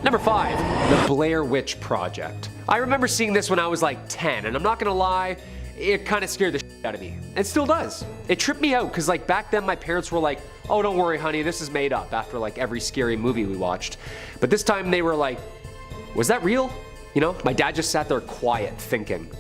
Number 5. The Blair Witch Project. I remember seeing this when I was like 10, and I'm not gonna lie, it kind of scared the shit out of me. It still does. It tripped me out because like back then my parents were like, oh, don't worry honey, this is made up, after like every scary movie we watched. But this time they were like, was that real? You know, my dad just sat there quiet thinking.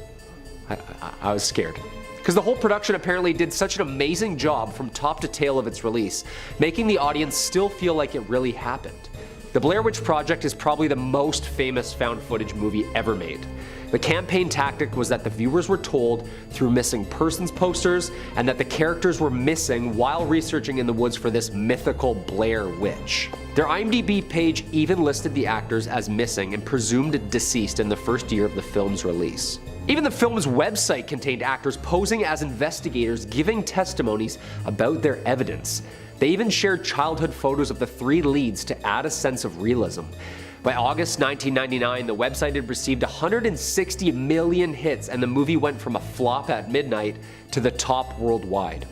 I was scared. Because the whole production apparently did such an amazing job from top to tail of its release, making the audience still feel like it really happened. The Blair Witch Project is probably the most famous found footage movie ever made. The campaign tactic was that the viewers were told through missing persons posters and that the characters were missing while researching in the woods for this mythical Blair Witch. Their IMDb page even listed the actors as missing and presumed deceased in the first year of the film's release. Even the film's website contained actors posing as investigators giving testimonies about their evidence. They even shared childhood photos of the 3 leads to add a sense of realism. By August 1999, the website had received 160 million hits and the movie went from a flop at midnight to the top worldwide.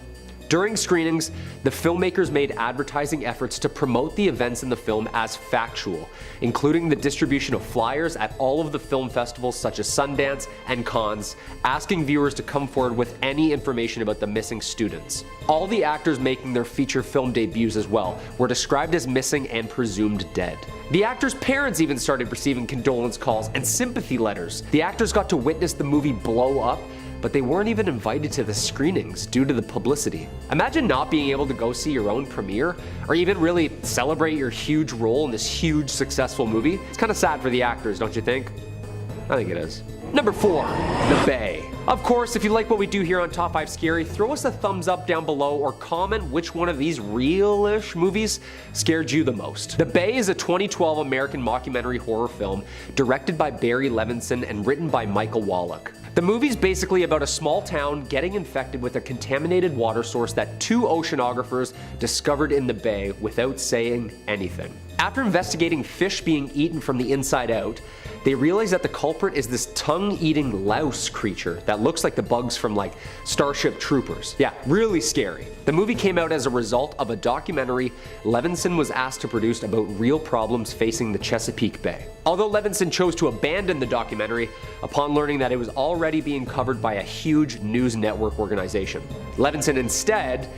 During screenings, the filmmakers made advertising efforts to promote the events in the film as factual, including the distribution of flyers at all of the film festivals such as Sundance and Cannes, asking viewers to come forward with any information about the missing students. All the actors making their feature film debuts as well were described as missing and presumed dead. The actors' parents even started receiving condolence calls and sympathy letters. The actors got to witness the movie blow up, but they weren't even invited to the screenings due to the publicity. Imagine not being able to go see your own premiere, or even really celebrate your huge role in this huge successful movie. It's kind of sad for the actors, don't you think? I think it is. Number 4. The Bay. Of course, if you like what we do here on Top 5 Scary, throw us a thumbs up down below or comment which one of these real-ish movies scared you the most. The Bay is a 2012 American mockumentary horror film directed by Barry Levinson and written by Michael Wallach. The movie's basically about a small town getting infected with a contaminated water source that 2 oceanographers discovered in the bay without saying anything. After investigating fish being eaten from the inside out, they realize that the culprit is this tongue-eating louse creature that looks like the bugs from like Starship Troopers. Yeah, really scary. The movie came out as a result of a documentary Levinson was asked to produce about real problems facing the Chesapeake Bay. Although Levinson chose to abandon the documentary upon learning that it was already being covered by a huge news network organization. Levinson instead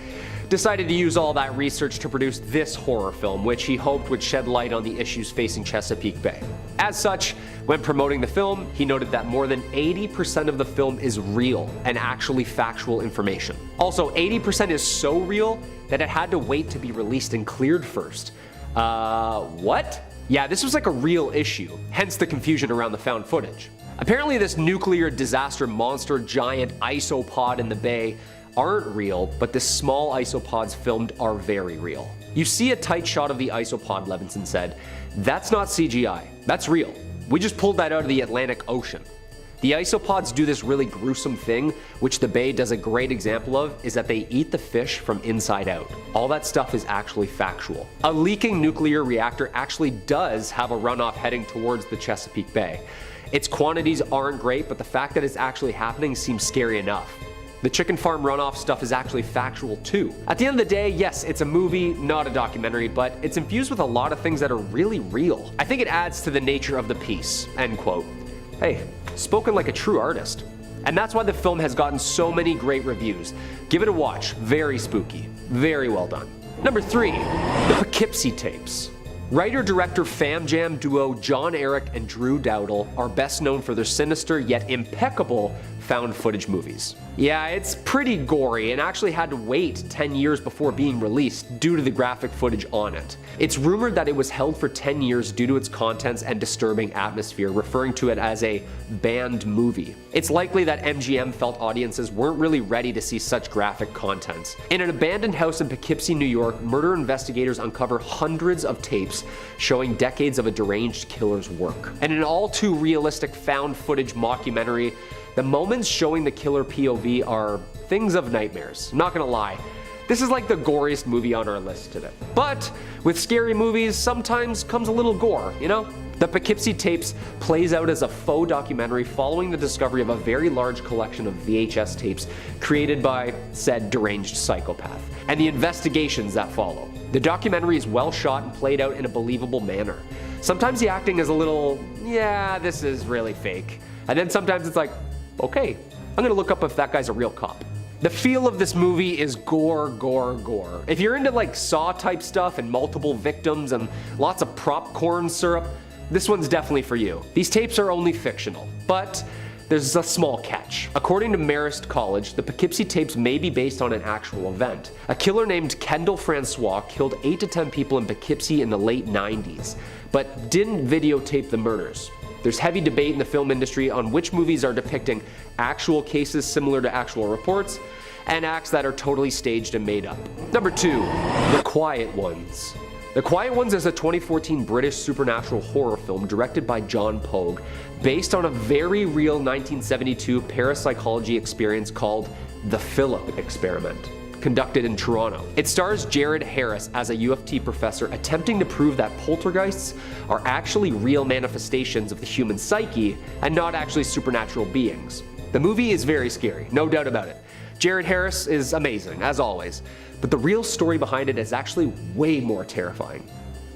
decided to use all that research to produce this horror film, which he hoped would shed light on the issues facing Chesapeake Bay. As such, when promoting the film, he noted that more than 80% of the film is real and actually factual information. Also, 80% is so real that it had to wait to be released and cleared first. What? Yeah, this was like a real issue, hence the confusion around the found footage. Apparently this nuclear disaster monster giant isopod in the bay aren't real, but the small isopods filmed are very real. You see a tight shot of the isopod, Levinson said. That's not CGI, that's real. We just pulled that out of the Atlantic Ocean. The isopods do this really gruesome thing, which the bay does a great example of, is that they eat the fish from inside out. All that stuff is actually factual. A leaking nuclear reactor actually does have a runoff heading towards the Chesapeake Bay. Its quantities aren't great, but the fact that it's actually happening seems scary enough. The chicken farm runoff stuff is actually factual too. At the end of the day, yes, it's a movie, not a documentary, but it's infused with a lot of things that are really real. I think it adds to the nature of the piece, end quote. Hey, spoken like a true artist. And that's why the film has gotten so many great reviews. Give it a watch, very spooky, very well done. Number 3, the Poughkeepsie Tapes. Writer-director fam jam duo John Eric and Drew Dowdle are best known for their sinister yet impeccable found footage movies. Yeah, it's pretty gory and actually had to wait 10 years before being released due to the graphic footage on it. It's rumored that it was held for 10 years due to its contents and disturbing atmosphere, referring to it as a banned movie. It's likely that MGM felt audiences weren't really ready to see such graphic content. In an abandoned house in Poughkeepsie, New York, murder investigators uncover hundreds of tapes showing decades of a deranged killer's work. And in an all too realistic found footage mockumentary, the moments showing the killer POV are things of nightmares. I'm not gonna lie, this is like the goriest movie on our list today. But with scary movies, sometimes comes a little gore, you know? The Poughkeepsie Tapes plays out as a faux documentary following the discovery of a very large collection of VHS tapes created by said deranged psychopath, and the investigations that follow. The documentary is well shot and played out in a believable manner. Sometimes the acting is a little, yeah, this is really fake. And then sometimes it's like, okay, I'm gonna look up if that guy's a real cop. The feel of this movie is gore, gore, gore. If you're into like Saw type stuff and multiple victims and lots of popcorn syrup, this one's definitely for you. These tapes are only fictional, but there's a small catch. According to Marist College, the Poughkeepsie tapes may be based on an actual event. A killer named Kendall Francois killed 8 to 10 people in Poughkeepsie in the late 90s, but didn't videotape the murders. There's heavy debate in the film industry on which movies are depicting actual cases similar to actual reports and acts that are totally staged and made up. Number 2, The Quiet Ones. The Quiet Ones is a 2014 British supernatural horror film directed by John Pogue, based on a very real 1972 parapsychology experience called the Philip Experiment, conducted in Toronto. It stars Jared Harris as a U of T professor attempting to prove that poltergeists are actually real manifestations of the human psyche and not actually supernatural beings. The movie is very scary, no doubt about it. Jared Harris is amazing, as always, but the real story behind it is actually way more terrifying.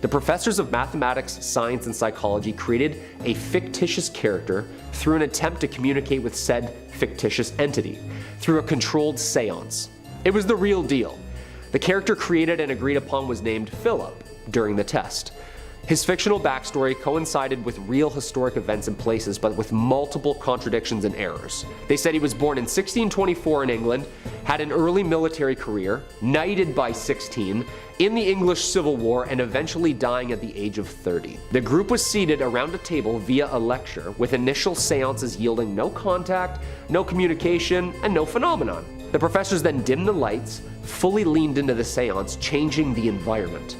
The professors of mathematics, science, and psychology created a fictitious character through an attempt to communicate with said fictitious entity through a controlled seance. It was the real deal. The character created and agreed upon was named Philip during the test. His fictional backstory coincided with real historic events and places, but with multiple contradictions and errors. They said he was born in 1624 in England, had an early military career, knighted by 16, in the English Civil War, and eventually dying at the age of 30. The group was seated around a table via a lecture, with initial seances yielding no contact, no communication, and no phenomenon. The professors then dimmed the lights, fully leaned into the seance, changing the environment.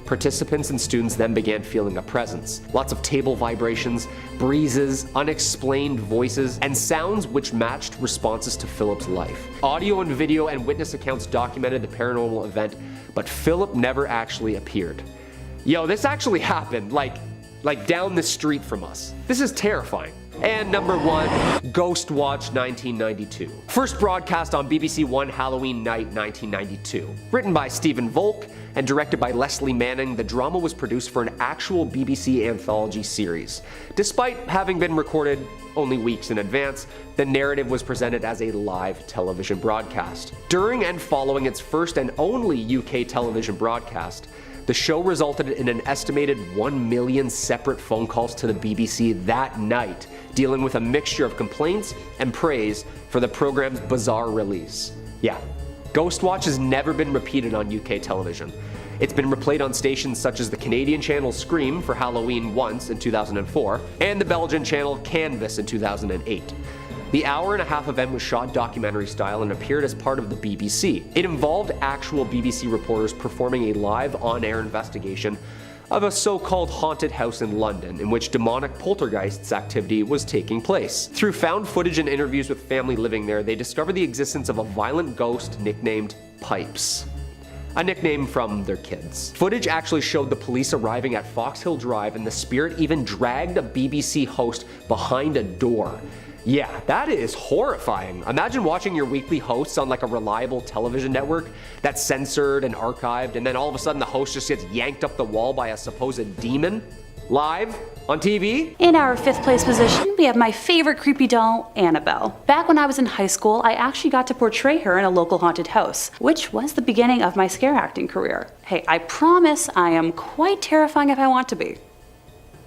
Participants and students then began feeling a presence. Lots of table vibrations, breezes, unexplained voices, and sounds which matched responses to Philip's life. Audio and video and witness accounts documented the paranormal event, but Philip never actually appeared. Yo, this actually happened, like down the street from us. This is terrifying. And number 1, Ghost Watch 1992. First broadcast on BBC One Halloween night 1992. Written by Stephen Volk and directed by Leslie Manning, the drama was produced for an actual BBC anthology series. Despite having been recorded only weeks in advance, the narrative was presented as a live television broadcast. During and following its first and only UK television broadcast, the show resulted in an estimated 1 million separate phone calls to the BBC that night, dealing with a mixture of complaints and praise for the program's bizarre release. Yeah, Ghost Watch has never been repeated on UK television. It's been replayed on stations such as the Canadian channel Scream for Halloween once in 2004, and the Belgian channel Canvas in 2008. The hour-and-a-half event was shot documentary style and appeared as part of the BBC. It involved actual BBC reporters performing a live on-air investigation of a so-called haunted house in London in which demonic poltergeists activity was taking place. Through found footage and interviews with family living there, they discovered the existence of a violent ghost nicknamed Pipes, a nickname from their kids. Footage actually showed the police arriving at Fox Hill Drive, and the spirit even dragged a BBC host behind a door. Yeah, that is horrifying. Imagine watching your weekly hosts on like a reliable television network that's censored and archived, and then all of a sudden the host just gets yanked up the wall by a supposed demon, live, on TV? In our 5th place position, we have my favorite creepy doll, Annabelle. Back when I was in high school, I actually got to portray her in a local haunted house, which was the beginning of my scare acting career. Hey, I promise I am quite terrifying if I want to be.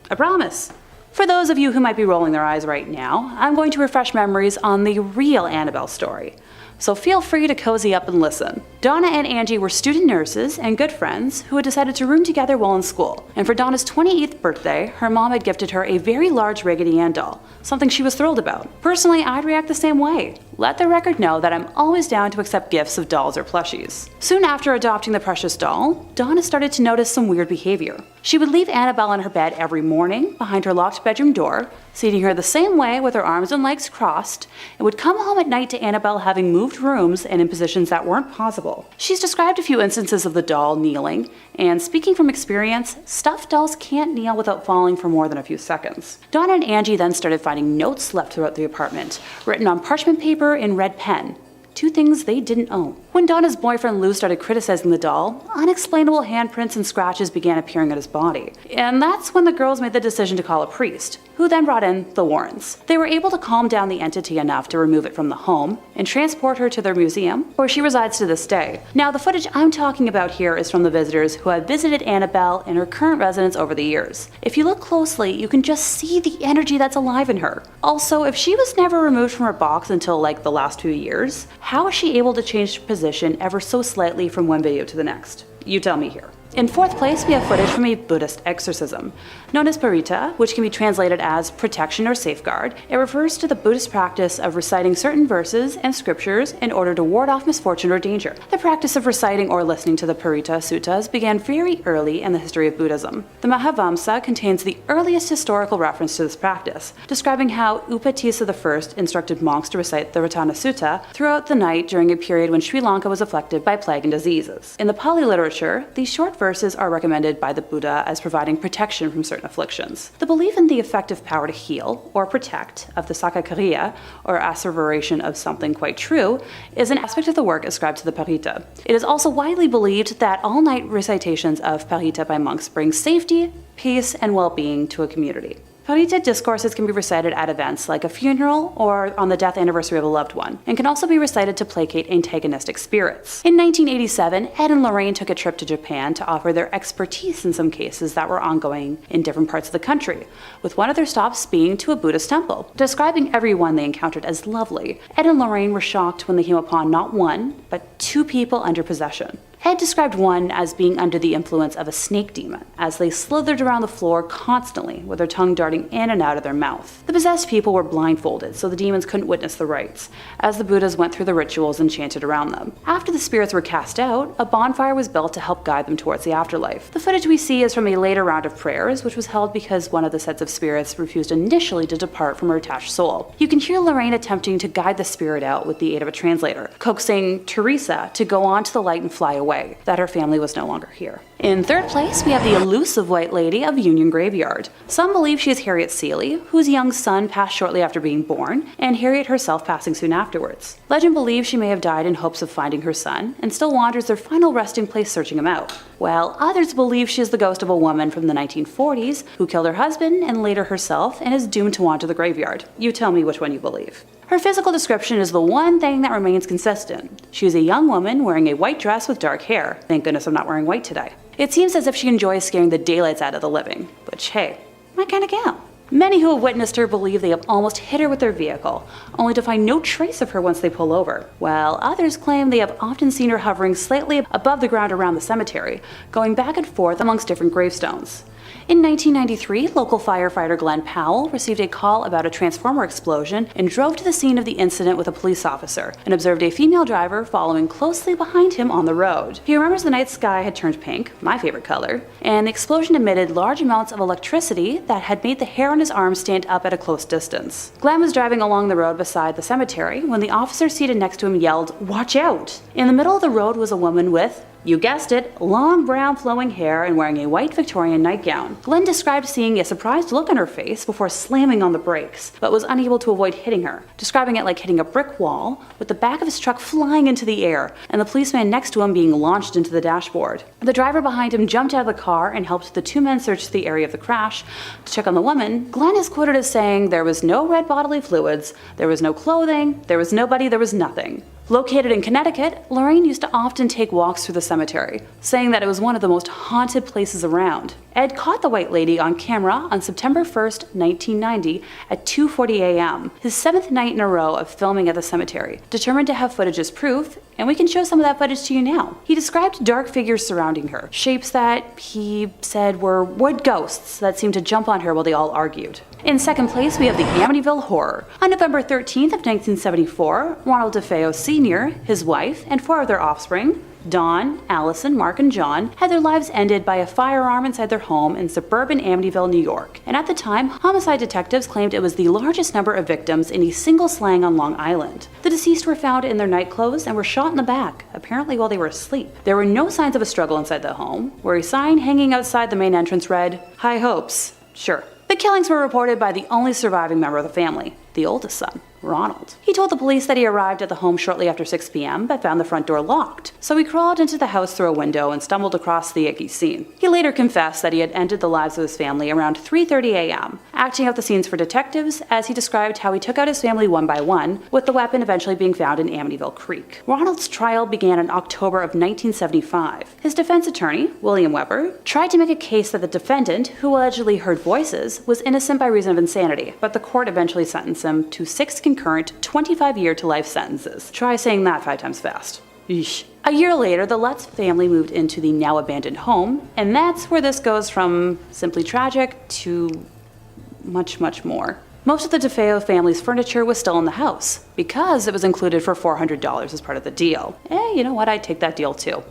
I promise. For those of you who might be rolling their eyes right now, I'm going to refresh memories on the real Annabelle story. So feel free to cozy up and listen. Donna and Angie were student nurses and good friends who had decided to room together while in school. And for Donna's 28th birthday, her mom had gifted her a very large Raggedy Ann doll, something she was thrilled about. Personally, I'd react the same way. Let the record know that I'm always down to accept gifts of dolls or plushies. Soon after adopting the precious doll, Donna started to notice some weird behavior. She would leave Annabelle in her bed every morning behind her locked bedroom door, seating her the same way with her arms and legs crossed, and would come home at night to Annabelle having moved rooms and in positions that weren't possible. She's described a few instances of the doll kneeling, and speaking from experience, stuffed dolls can't kneel without falling for more than a few seconds. Donna and Angie then started finding notes left throughout the apartment, written on parchment paper in red pen. Two things they didn't own. When Donna's boyfriend Lou started criticizing the doll, unexplainable handprints and scratches began appearing on his body. And that's when the girls made the decision to call a priest, who then brought in the Warrens. They were able to calm down the entity enough to remove it from the home and transport her to their museum, where she resides to this day. Now, the footage I'm talking about here is from the visitors who have visited Annabelle and her current residence over the years. If you look closely, you can just see the energy that's alive in her. Also, if she was never removed from her box until like the last few years, how is she able to change position ever so slightly from one video to the next? You tell me here. In fourth place, we have footage from a Buddhist exorcism. Known as parita, which can be translated as protection or safeguard, it refers to the Buddhist practice of reciting certain verses and scriptures in order to ward off misfortune or danger. The practice of reciting or listening to the parita suttas began very early in the history of Buddhism. The Mahavamsa contains the earliest historical reference to this practice, describing how Upatissa I instructed monks to recite the Ratana Sutta throughout the night during a period when Sri Lanka was afflicted by plague and diseases. In the Pali literature, these short verses are recommended by the Buddha as providing protection from certain afflictions. The belief in the effective power to heal or protect of the Sakakariya, or asseveration of something quite true, is an aspect of the work ascribed to the Parita. It is also widely believed that all-night recitations of Parita by monks bring safety, peace, and well-being to a community. Parita discourses can be recited at events like a funeral or on the death anniversary of a loved one, and can also be recited to placate antagonistic spirits. In 1987, Ed and Lorraine took a trip to Japan to offer their expertise in some cases that were ongoing in different parts of the country, with one of their stops being to a Buddhist temple. Describing everyone they encountered as lovely, Ed and Lorraine were shocked when they came upon not one, but two people under possession. Ed described one as being under the influence of a snake demon, as they slithered around the floor constantly with their tongue darting in and out of their mouth. The possessed people were blindfolded, so the demons couldn't witness the rites, as the Buddhas went through the rituals and chanted around them. After the spirits were cast out, a bonfire was built to help guide them towards the afterlife. The footage we see is from a later round of prayers, which was held because one of the sets of spirits refused initially to depart from her attached soul. You can hear Lorraine attempting to guide the spirit out with the aid of a translator, coaxing Teresa to go on to the light and fly away, that her family was no longer here. In third place, we have the elusive White Lady of Union Graveyard. Some believe she is Harriet Seeley, whose young son passed shortly after being born, and Harriet herself passing soon afterwards. Legend believes she may have died in hopes of finding her son, and still wanders their final resting place searching him out, while others believe she is the ghost of a woman from the 1940s who killed her husband and later herself and is doomed to wander the graveyard. You tell me which one you believe. Her physical description is the one thing that remains consistent. She is a young woman wearing a white dress with dark hair. Thank goodness I'm not wearing white today. It seems as if she enjoys scaring the daylights out of the living, which, hey, my kind of gal. Many who have witnessed her believe they have almost hit her with their vehicle, only to find no trace of her once they pull over, while others claim they have often seen her hovering slightly above the ground around the cemetery, going back and forth amongst different gravestones. In 1993, local firefighter Glenn Powell received a call about a transformer explosion and drove to the scene of the incident with a police officer and observed a female driver following closely behind him on the road. He remembers the night sky had turned pink, my favorite color, and the explosion emitted large amounts of electricity that had made the hair on his arm stand up at a close distance. Glenn was driving along the road beside the cemetery when the officer seated next to him yelled, "Watch out!" In the middle of the road was a woman with, you guessed it, long brown flowing hair and wearing a white Victorian nightgown. Glenn described seeing a surprised look on her face before slamming on the brakes, but was unable to avoid hitting her, describing it like hitting a brick wall, with the back of his truck flying into the air and the policeman next to him being launched into the dashboard. The driver behind him jumped out of the car and helped the two men search the area of the crash to check on the woman. Glenn is quoted as saying, "There was no red bodily fluids, there was no clothing, there was nobody, there was nothing." Located in Connecticut, Lorraine used to often take walks through the cemetery, saying that it was one of the most haunted places around. Ed caught the White Lady on camera on September 1st, 1990 at 2:40 a.m., his 7th night in a row of filming at the cemetery, determined to have footage as proof, and we can show some of that footage to you now. He described dark figures surrounding her, shapes that he said were wood ghosts that seemed to jump on her while they all argued. In second place, we have the Amityville Horror. On November 13th of 1974, Ronald DeFeo Sr., his wife, and 4 of their offspring, Dawn, Allison, Mark, and John, had their lives ended by a firearm inside their home in suburban Amityville, New York. And at the time, homicide detectives claimed it was the largest number of victims in a single slang on Long Island. The deceased were found in their nightclothes and were shot in the back, apparently while they were asleep. There were no signs of a struggle inside the home, where a sign hanging outside the main entrance read, "High hopes." Sure. The killings were reported by the only surviving member of the family, the oldest son, Ronald. He told the police that he arrived at the home shortly after 6 p.m. but found the front door locked, so he crawled into the house through a window and stumbled across the icky scene. He later confessed that he had ended the lives of his family around 3:30 a.m., acting out the scenes for detectives as he described how he took out his family one by one, with the weapon eventually being found in Amityville Creek. Ronald's trial began in October of 1975. His defense attorney, William Weber, tried to make a case that the defendant, who allegedly heard voices, was innocent by reason of insanity, but the court eventually sentenced him to 6 concurrent 25-year to life sentences. Try saying that 5 times fast. Eesh. A year later, the Lutz family moved into the now abandoned home, and that's where this goes from simply tragic to much, much more. Most of the DeFeo family's furniture was still in the house, because it was included for $400 as part of the deal. You know what, I'd take that deal too.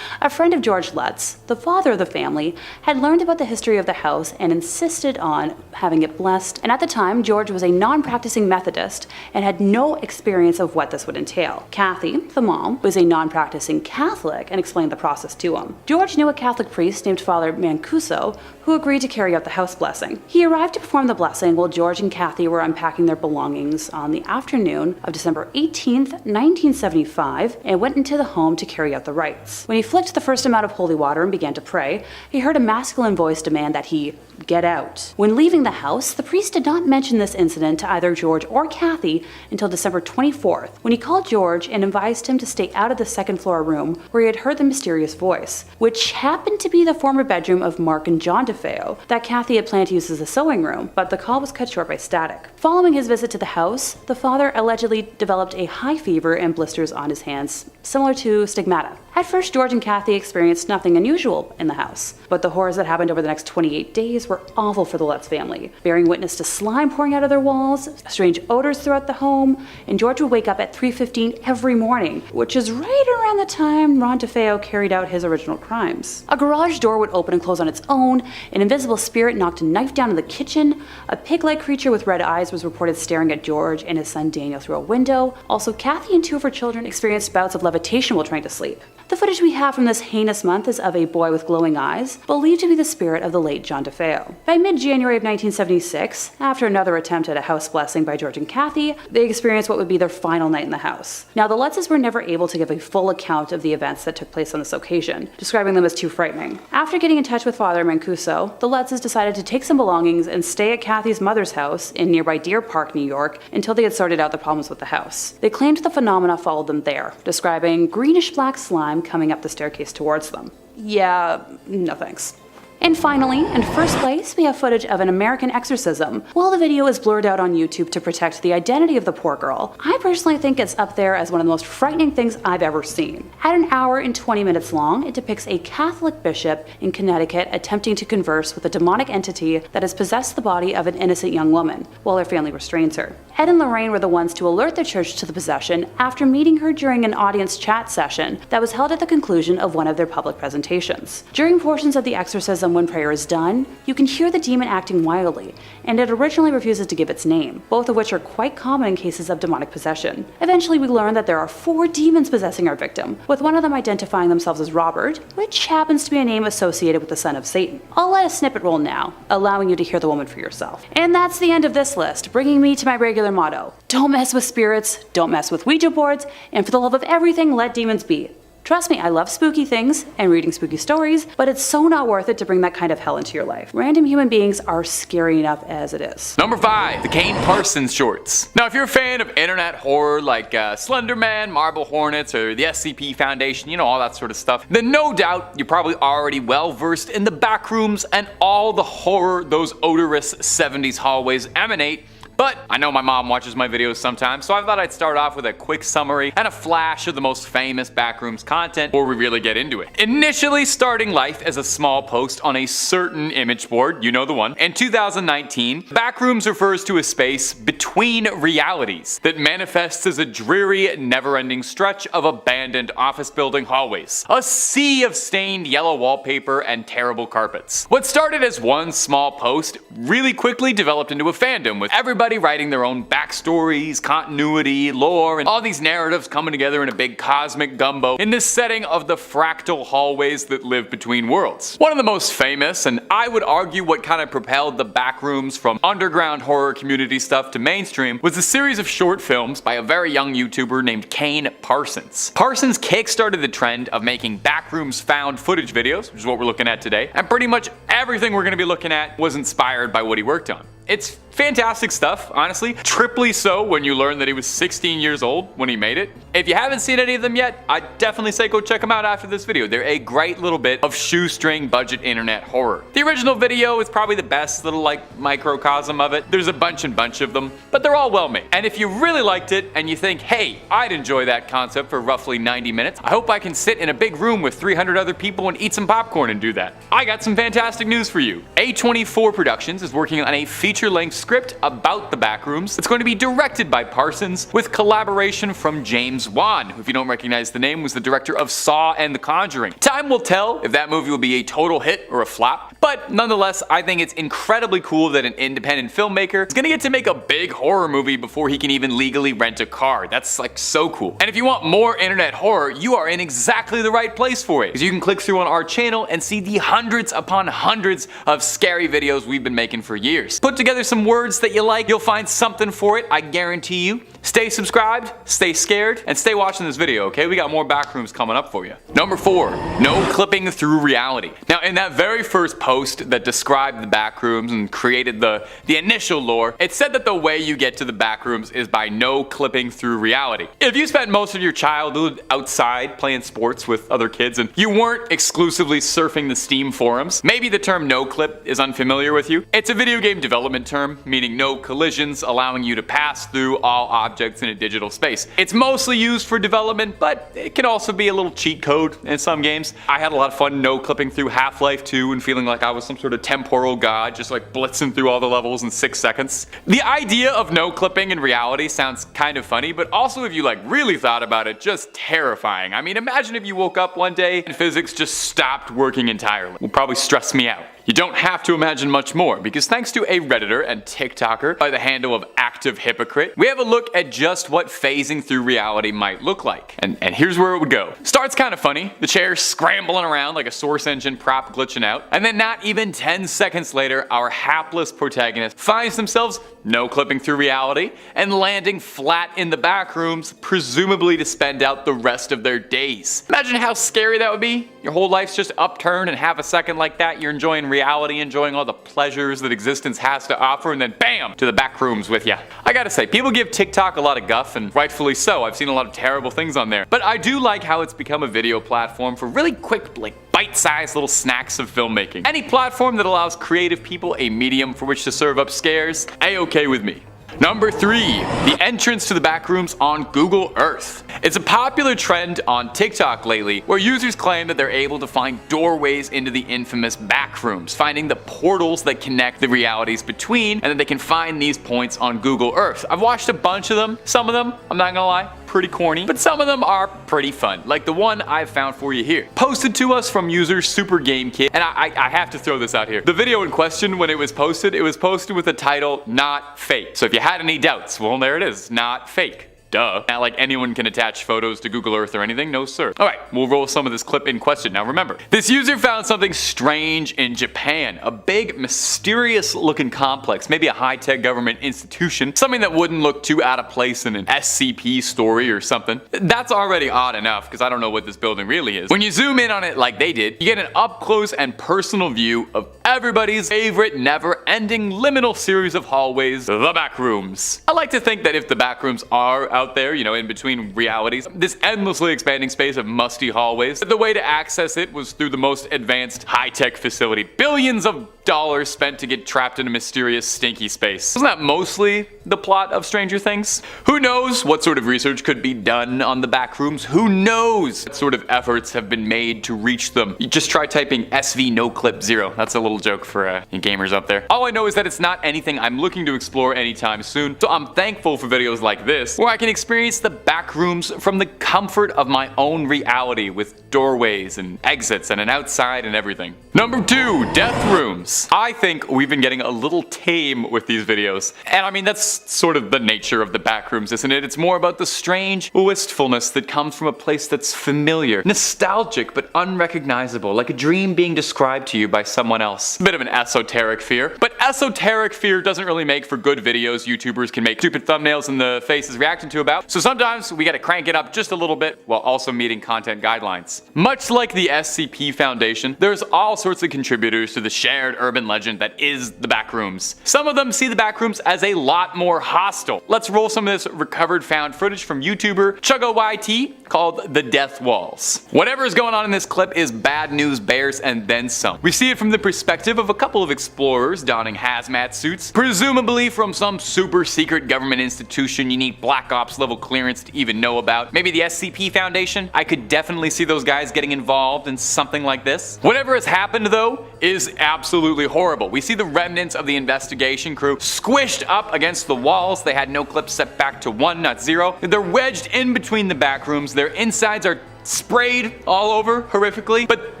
A friend of George Lutz, the father of the family, had learned about the history of the house and insisted on having it blessed, and at the time, George was a non-practicing Methodist and had no experience of what this would entail. Kathy, the mom, was a non-practicing Catholic and explained the process to him. George knew a Catholic priest named Father Mancuso who agreed to carry out the house blessing. He arrived to perform the blessing while George and Kathy were unpacking their belongings on the afternoon of December 18th, 1975, and went into the home to carry out the rites. When he flicked the first amount of holy water and began to pray, he heard a masculine voice demand that he get out. When leaving the house, the priest did not mention this incident to either George or Kathy until December 24th, when he called George and advised him to stay out of the second-floor room where he had heard the mysterious voice, which happened to be the former bedroom of Mark and John DeFeo that Kathy had planned to use as a sewing room, but the call was cut short by static. Following his visit to the house, the father allegedly developed a high fever and blisters on his hands, similar to stigmata. At first, George and Kathy experienced nothing unusual in the house, but the horrors that happened over the next 28 days were awful for the Lutz family, bearing witness to slime pouring out of their walls, strange odors throughout the home, and George would wake up at 3:15 every morning, which is right around the time Ron DeFeo carried out his original crimes. A garage door would open and close on its own, an invisible spirit knocked a knife down in the kitchen, a pig-like creature with red eyes was reported staring at George and his son Daniel through a window. Also, Kathy and 2 of her children experienced bouts of levitation while trying to sleep. The footage we have from this heinous month is of a boy with glowing eyes, believed to be the spirit of the late John DeFeo. By mid-January of 1976, after another attempt at a house blessing by George and Kathy, they experienced what would be their final night in the house. Now, the Lutzes were never able to give a full account of the events that took place on this occasion, describing them as too frightening. After getting in touch with Father Mancuso, the Lutzes decided to take some belongings and stay at Kathy's mother's house in nearby Deer Park, New York, until they had sorted out the problems with the house. They claimed the phenomena followed them there, describing greenish-black slime coming up the staircase towards them. Yeah, no thanks. And finally, in first place, we have footage of an American exorcism. While the video is blurred out on YouTube to protect the identity of the poor girl, I personally think it's up there as one of the most frightening things I've ever seen. At an hour and 20 minutes long, it depicts a Catholic bishop in Connecticut attempting to converse with a demonic entity that has possessed the body of an innocent young woman, while her family restrains her. Ed and Lorraine were the ones to alert the church to the possession after meeting her during an audience chat session that was held at the conclusion of one of their public presentations. During portions of the exorcism when prayer is done, you can hear the demon acting wildly, and it originally refuses to give its name, both of which are quite common in cases of demonic possession. Eventually, we learn that there are 4 demons possessing our victim, with one of them identifying themselves as Robert, which happens to be a name associated with the son of Satan. I'll let a snippet roll now, allowing you to hear the woman for yourself. And that's the end of this list, bringing me to my regular motto: don't mess with spirits, don't mess with Ouija boards, and for the love of everything, let demons be. Trust me, I love spooky things and reading spooky stories, but it's so not worth it to bring that kind of hell into your life. Random human beings are scary enough as it is. Number 5, the Kane Parsons shorts. Now, if you're a fan of internet horror like Slender Man, Marble Hornets, or the SCP Foundation, you know, all that sort of stuff, then no doubt you're probably already well versed in the backrooms and all the horror those odorous 70s hallways emanate. But I know my mom watches my videos sometimes, so I thought I'd start off with a quick summary and a flash of the most famous backrooms content before we really get into it. Initially starting life as a small post on a certain image board, you know the one, in 2019, backrooms refers to a space between realities that manifests as a dreary, never-ending stretch of abandoned office building hallways. A sea of stained yellow wallpaper and terrible carpets. What started as one small post really quickly developed into a fandom, with everybody everybody writing their own backstories, continuity, lore, and all these narratives coming together in a big cosmic gumbo in this setting of the fractal hallways that live between worlds. One of the most famous, and I would argue what kind of propelled the backrooms from underground horror community stuff to mainstream, was a series of short films by a very young YouTuber named Kane Parsons. Parsons kickstarted the trend of making backrooms found footage videos, which is what we're looking at today, and pretty much everything we're going to be looking at was inspired by what he worked on. It's fantastic stuff, honestly. Triply so when you learn that he was 16 years old when he made it. If you haven't seen any of them yet, I'd definitely say go check them out after this video. They're a great little bit of shoestring budget internet horror. The original video is probably the best little microcosm of it. There's a bunch of them, but they're all well made. And if you really liked it and you think, hey, I'd enjoy that concept for roughly 90 minutes, I hope I can sit in a big room with 300 other people and eat some popcorn and do that. I got some fantastic news for you. A24 Productions is working on a feature-length script about the backrooms. It's going to be directed by Parsons with collaboration from James Wan, who, if you don't recognize the name, was the director of Saw and The Conjuring. Time will tell if that movie will be a total hit or a flop, but nonetheless, I think it's incredibly cool that an independent filmmaker is going to get to make a big horror movie before he can even legally rent a car. That's so cool. And if you want more internet horror, you are in exactly the right place for it, because you can click through on our channel and see the hundreds upon hundreds of scary videos we've been making for years. Put together some words that you like, you'll find something for it, I guarantee you. Stay subscribed, stay scared, and stay watching this video, okay? We got more backrooms coming up for you. Number 4, no clipping through reality. Now, in that very first post that described the backrooms and created the initial lore, it said that the way you get to the backrooms is by no clipping through reality. If you spent most of your childhood outside playing sports with other kids and you weren't exclusively surfing the Steam forums, maybe the term no clip is unfamiliar with you. It's a video game development term, meaning no collisions, allowing you to pass through all objects in a digital space. It's mostly used for development, but it can also be a little cheat code in some games. I had a lot of fun no clipping through Half-Life 2 and feeling like I was some sort of temporal god, just blitzing through all the levels in 6 seconds. The idea of no clipping in reality sounds kind of funny, but also if you really thought about it, just terrifying. I mean, imagine if you woke up one day and physics just stopped working entirely. It would probably stress me out. You don't have to imagine much more, because thanks to a Redditor and TikToker by the handle of Active Hypocrite, we have a look at just what phasing through reality might look like. And here's where it would go. Starts kind of funny, the chair scrambling around like a Source Engine prop glitching out, and then not even 10 seconds later, our hapless protagonist finds themselves no clipping through reality and landing flat in the backrooms, presumably to spend out the rest of their days. Imagine how scary that would be. Your whole life's just upturned, and half a second like that, you're enjoying reality, enjoying all the pleasures that existence has to offer, and then bam, to the back rooms with ya. I gotta say, people give TikTok a lot of guff, and rightfully so. I've seen a lot of terrible things on there, but I do like how it's become a video platform for really quick, bite-sized little snacks of filmmaking. Any platform that allows creative people a medium for which to serve up scares, A-okay with me. Number 3, the entrance to the backrooms on Google Earth. It's a popular trend on TikTok lately where users claim that they're able to find doorways into the infamous backrooms, finding the portals that connect the realities between, and that they can find these points on Google Earth. I've watched a bunch of them. Some of them, I'm not gonna lie, pretty corny, but some of them are pretty fun, like the one I've found for you here. Posted to us from user Super Game Kid, and I have to throw this out here. The video in question, when it was posted with the title, "Not Fake." So if you had any doubts, well, there it is, not fake. Duh. Not like anyone can attach photos to Google Earth or anything, no sir. Alright, we'll roll some of this clip in question. Now remember, this user found something strange in Japan. A big, mysterious looking complex, maybe a high-tech government institution, something that wouldn't look too out of place in an SCP story or something. That's already odd enough, because I don't know what this building really is. When you zoom in on it like they did, you get an up-close and personal view of everybody's favorite never-ending liminal series of hallways, the backrooms. I like to think that if the backrooms are out there, in between realities, this endlessly expanding space of musty hallways, the way to access it was through the most advanced high-tech facility. Billions of dollars spent to get trapped in a mysterious stinky space. Isn't that mostly the plot of Stranger Things? Who knows what sort of research could be done on the backrooms? Who knows what sort of efforts have been made to reach them? You just try typing SV no clip 0. That's a little joke for you gamers up there. All I know is that it's not anything I'm looking to explore anytime soon, so I'm thankful for videos like this, where I can experience the back rooms from the comfort of my own reality with doorways and exits and an outside and everything. Number 2, death rooms. I think we've been getting a little tame with these videos. And I mean, that's sort of the nature of the back rooms, isn't it? It's more about the strange wistfulness that comes from a place that's familiar, nostalgic, but unrecognizable, like a dream being described to you by someone else. A bit of an esoteric fear. But esoteric fear doesn't really make for good videos YouTubers can make stupid thumbnails and the faces reacting to about. So sometimes we gotta crank it up just a little bit while also meeting content guidelines. Much like the SCP Foundation, there's all sorts of contributors to the shared urban legend that is the backrooms. Some of them see the backrooms as a lot more hostile. Let's roll some of this recovered found footage from YouTuber ChuggoYT called The Death Walls. Whatever is going on in this clip is bad news bears and then some. We see it from the perspective of a couple of explorers donning hazmat suits, presumably from some super secret government institution you need Black Ops level clearance to even know about. Maybe the SCP Foundation? I could definitely see those guys getting involved in something like this. Whatever has happened though is absolutely horrible. We see the remnants of the investigation crew squished up against the walls. They had no clips set back to 1, not 0. They're wedged in between the back rooms. Their insides are sprayed all over horrifically. But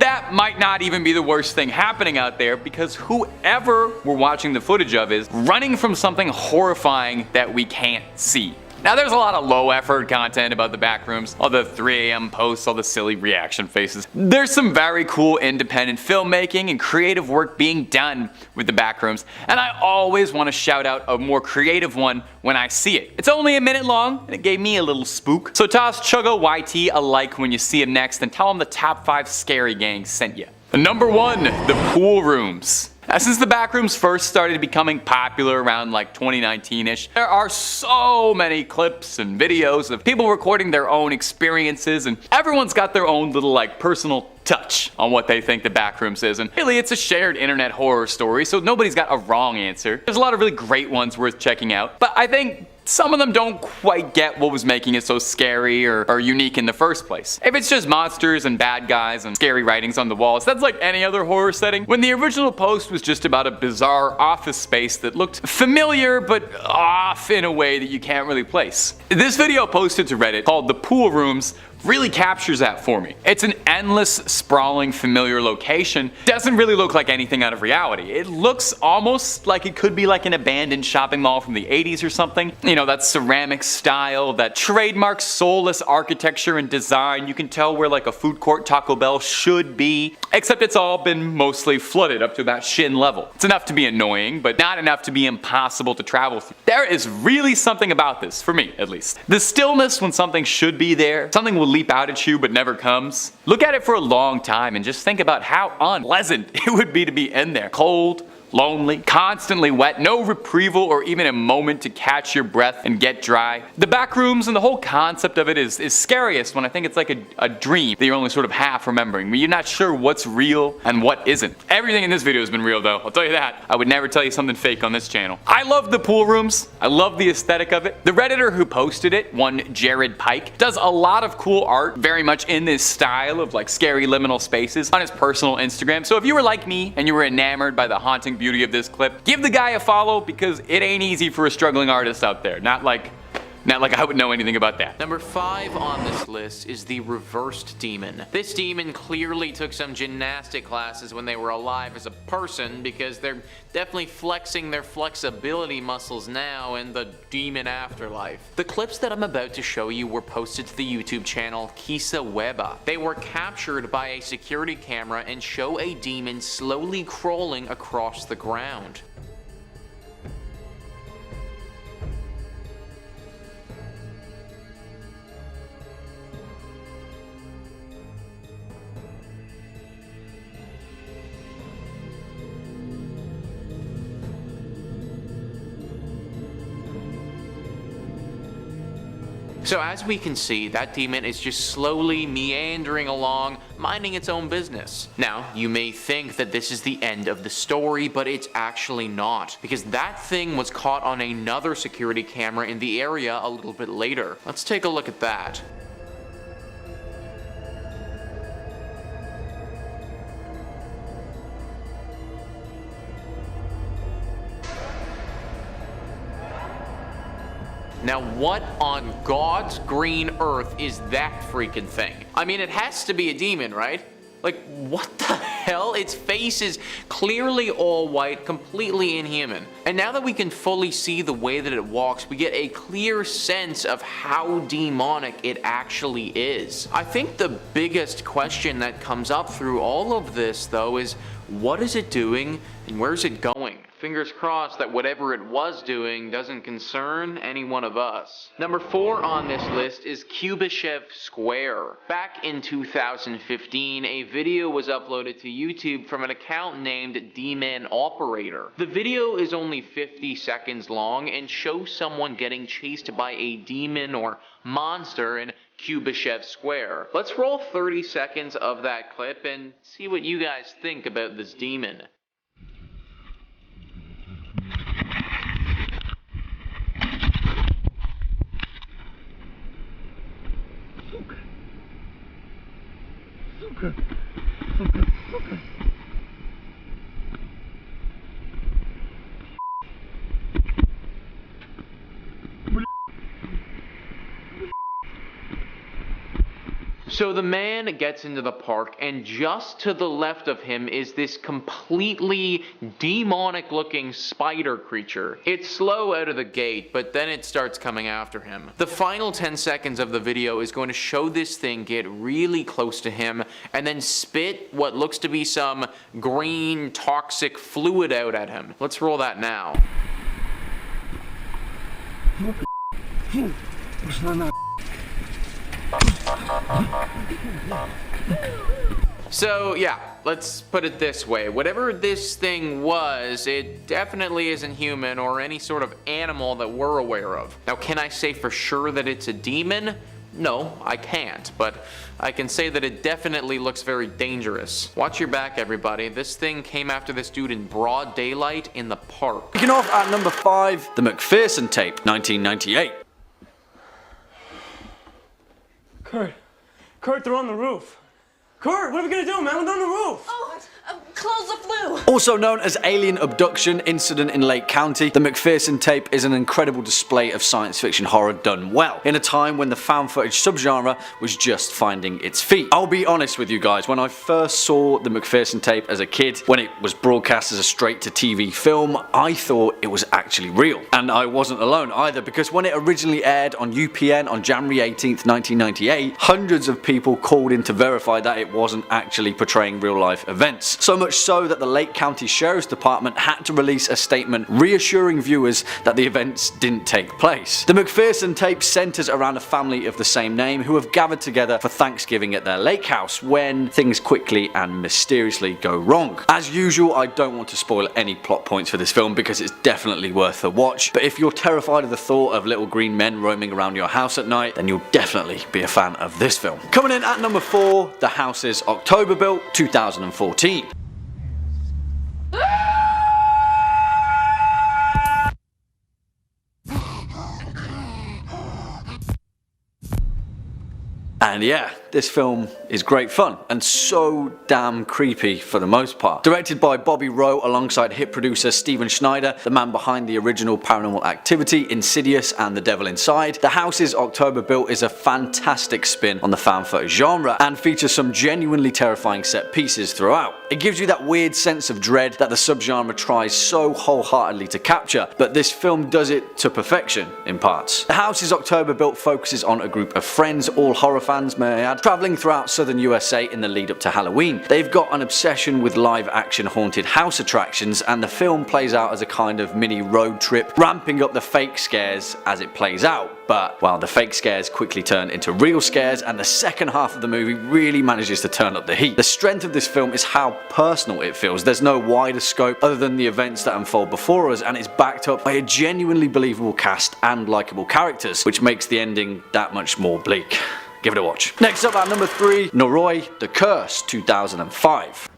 that might not even be the worst thing happening out there, because whoever we're watching the footage of is running from something horrifying that we can't see. Now there's a lot of low effort content about the backrooms, all the 3 AM posts, all the silly reaction faces. There's some very cool independent filmmaking and creative work being done with the backrooms, and I always want to shout out a more creative one when I see it. It's only a minute long, and it gave me a little spook. So toss ChuggoYT a like when you see him next and tell him the top 5 scary gangs sent you. Number 1, the pool rooms. Since the backrooms first started becoming popular around like 2019-ish, there are so many clips and videos of people recording their own experiences, and everyone's got their own little like personal touch on what they think the backrooms is. And really, it's a shared internet horror story, so nobody's got a wrong answer. There's a lot of really great ones worth checking out, but I think some of them don't quite get what was making it so scary or unique in the first place. If it's just monsters and bad guys and scary writings on the walls, that's like any other horror setting. When the original post was just about a bizarre office space that looked familiar but off in a way that you can't really place. This video posted to Reddit called The Pool Rooms really captures that for me. It's an endless, sprawling, familiar location. Doesn't really look like anything out of reality. It looks almost like it could be like an abandoned shopping mall from the 80s or something. You know, that ceramic style, that trademark soulless architecture and design. You can tell where like a food court Taco Bell should be, except it's all been mostly flooded up to about shin level. It's enough to be annoying, but not enough to be impossible to travel through. There is really something about this, for me at least. The stillness when something should be there, something will leap out at you but never comes. Look at it for a long time and just think about how unpleasant it would be to be in there. Cold, lonely, constantly wet, no retrieval or even a moment to catch your breath and get dry. The back rooms and the whole concept of it is scariest when I think it's like a dream that you're only sort of half remembering, but you're not sure what's real and what isn't. Everything in this video has been real though, I'll tell you that. I would never tell you something fake on this channel. I love the pool rooms. I love the aesthetic of it. The Redditor who posted it, one Jared Pike, does a lot of cool art, very much in this style of like scary liminal spaces on his personal Instagram. So if you were like me and you were enamored by the haunting beauty of this clip, give the guy a follow, because it ain't easy for a struggling artist out there. Not like I would know anything about that. Number 5 on this list is the Reversed Demon. This demon clearly took some gymnastic classes when they were alive as a person, because they're definitely flexing their flexibility muscles now in the demon afterlife. The clips that I'm about to show you were posted to the YouTube channel Kisa Weba. They were captured by a security camera and show a demon slowly crawling across the ground. So as we can see, that demon is just slowly meandering along, minding its own business. Now, you may think that this is the end of the story, but it's actually not, because that thing was caught on another security camera in the area a little bit later. Let's take a look at that. Now what on God's green earth is that freaking thing? I mean, it has to be a demon, right? Like, what the hell? Its face is clearly all white, completely inhuman. And now that we can fully see the way that it walks, we get a clear sense of how demonic it actually is. I think the biggest question that comes up through all of this, though, is what is it doing and where's it going? Fingers crossed that whatever it was doing doesn't concern any one of us. Number 4 on this list is Kubishev Square. Back in 2015, a video was uploaded to YouTube from an account named D-Man Operator. The video is only 50 seconds long and shows someone getting chased by a demon or monster in Kubishev Square. Let's roll 30 seconds of that clip and see what you guys think about this demon. So the man gets into the park, and just to the left of him is this completely demonic looking spider creature. It's slow out of the gate, but then it starts coming after him. The final 10 seconds of the video is going to show this thing get really close to him and then spit what looks to be some green toxic fluid out at him. Let's roll that now. So yeah, let's put it this way. Whatever this thing was, it definitely isn't human or any sort of animal that we're aware of. Now, can I say for sure that it's a demon? No, I can't, but I can say that it definitely looks very dangerous. Watch your back, everybody. This thing came after this dude in broad daylight in the park. Kicking off at number 5, the McPherson tape, 1998. Kurt, they're on the roof. Kurt, what are we gonna do, man? We're on the roof. Oh, close the flue. Also known as Alien Abduction Incident in Lake County, the McPherson tape is an incredible display of science fiction horror done well, in a time when the found footage subgenre was just finding its feet. I'll be honest with you guys, when I first saw the McPherson tape as a kid, when it was broadcast as a straight-to-TV film, I thought it was actually real. And I wasn't alone either, because when it originally aired on UPN on January 18th, 1998, hundreds of people called in to verify that it wasn't actually portraying real-life events. So much so that the Lake County Sheriff's Department had to release a statement reassuring viewers that the events didn't take place. The McPherson tape centers around a family of the same name who have gathered together for Thanksgiving at their lake house when things quickly and mysteriously go wrong. As usual, I don't want to spoil any plot points for this film because it's definitely worth a watch, but if you're terrified of the thought of little green men roaming around your house at night, then you'll definitely be a fan of this film. Coming in at number 4, The House is October Built, 2014. And yeah, this film is great fun and so damn creepy for the most part. Directed by Bobby Rowe alongside hit producer Steven Schneider, the man behind the original Paranormal Activity, Insidious and The Devil Inside, The House is October Built is a fantastic spin on the found footage genre and features some genuinely terrifying set pieces throughout. It gives you that weird sense of dread that the subgenre tries so wholeheartedly to capture, but this film does it to perfection in parts. The House is October Built focuses on a group of friends, all horror fans may I add, travelling throughout southern USA in the lead up to Halloween. They've got an obsession with live action haunted house attractions, and the film plays out as a kind of mini road trip, ramping up the fake scares as it plays out. But, well, the fake scares quickly turn into real scares, and the second half of the movie really manages to turn up the heat. The strength of this film is how personal it feels. There's no wider scope other than the events that unfold before us, and it's backed up by a genuinely believable cast and likeable characters, which makes the ending that much more bleak. Give it a watch. Next up at number 3, Noroi, The Curse, 2005.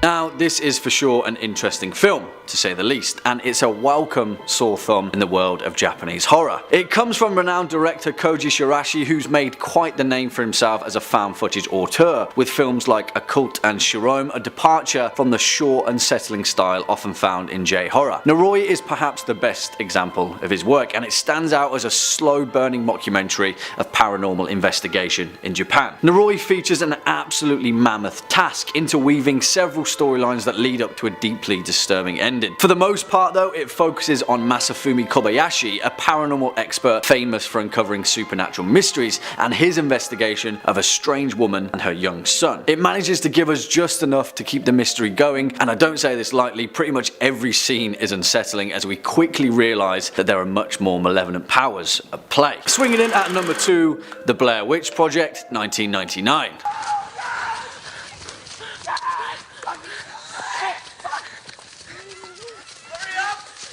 Now, this is for sure an interesting film, to say the least, and it's a welcome sore thumb in the world of Japanese horror. It comes from renowned director Koji Shirashi, who's made quite the name for himself as a found footage auteur, with films like Occult and Shirome, a departure from the short and settling style often found in J-horror. Noroi is perhaps the best example of his work, and it stands out as a slow-burning mockumentary of paranormal investigation in Japan. Noroi features an absolutely mammoth task, interweaving several storylines that lead up to a deeply disturbing ending. For the most part though, it focuses on Masafumi Kobayashi, a paranormal expert famous for uncovering supernatural mysteries, and his investigation of a strange woman and her young son. It manages to give us just enough to keep the mystery going, and I don't say this lightly, pretty much every scene is unsettling as we quickly realise that there are much more malevolent powers at play. Swinging in at number 2, The Blair Witch Project, 1999.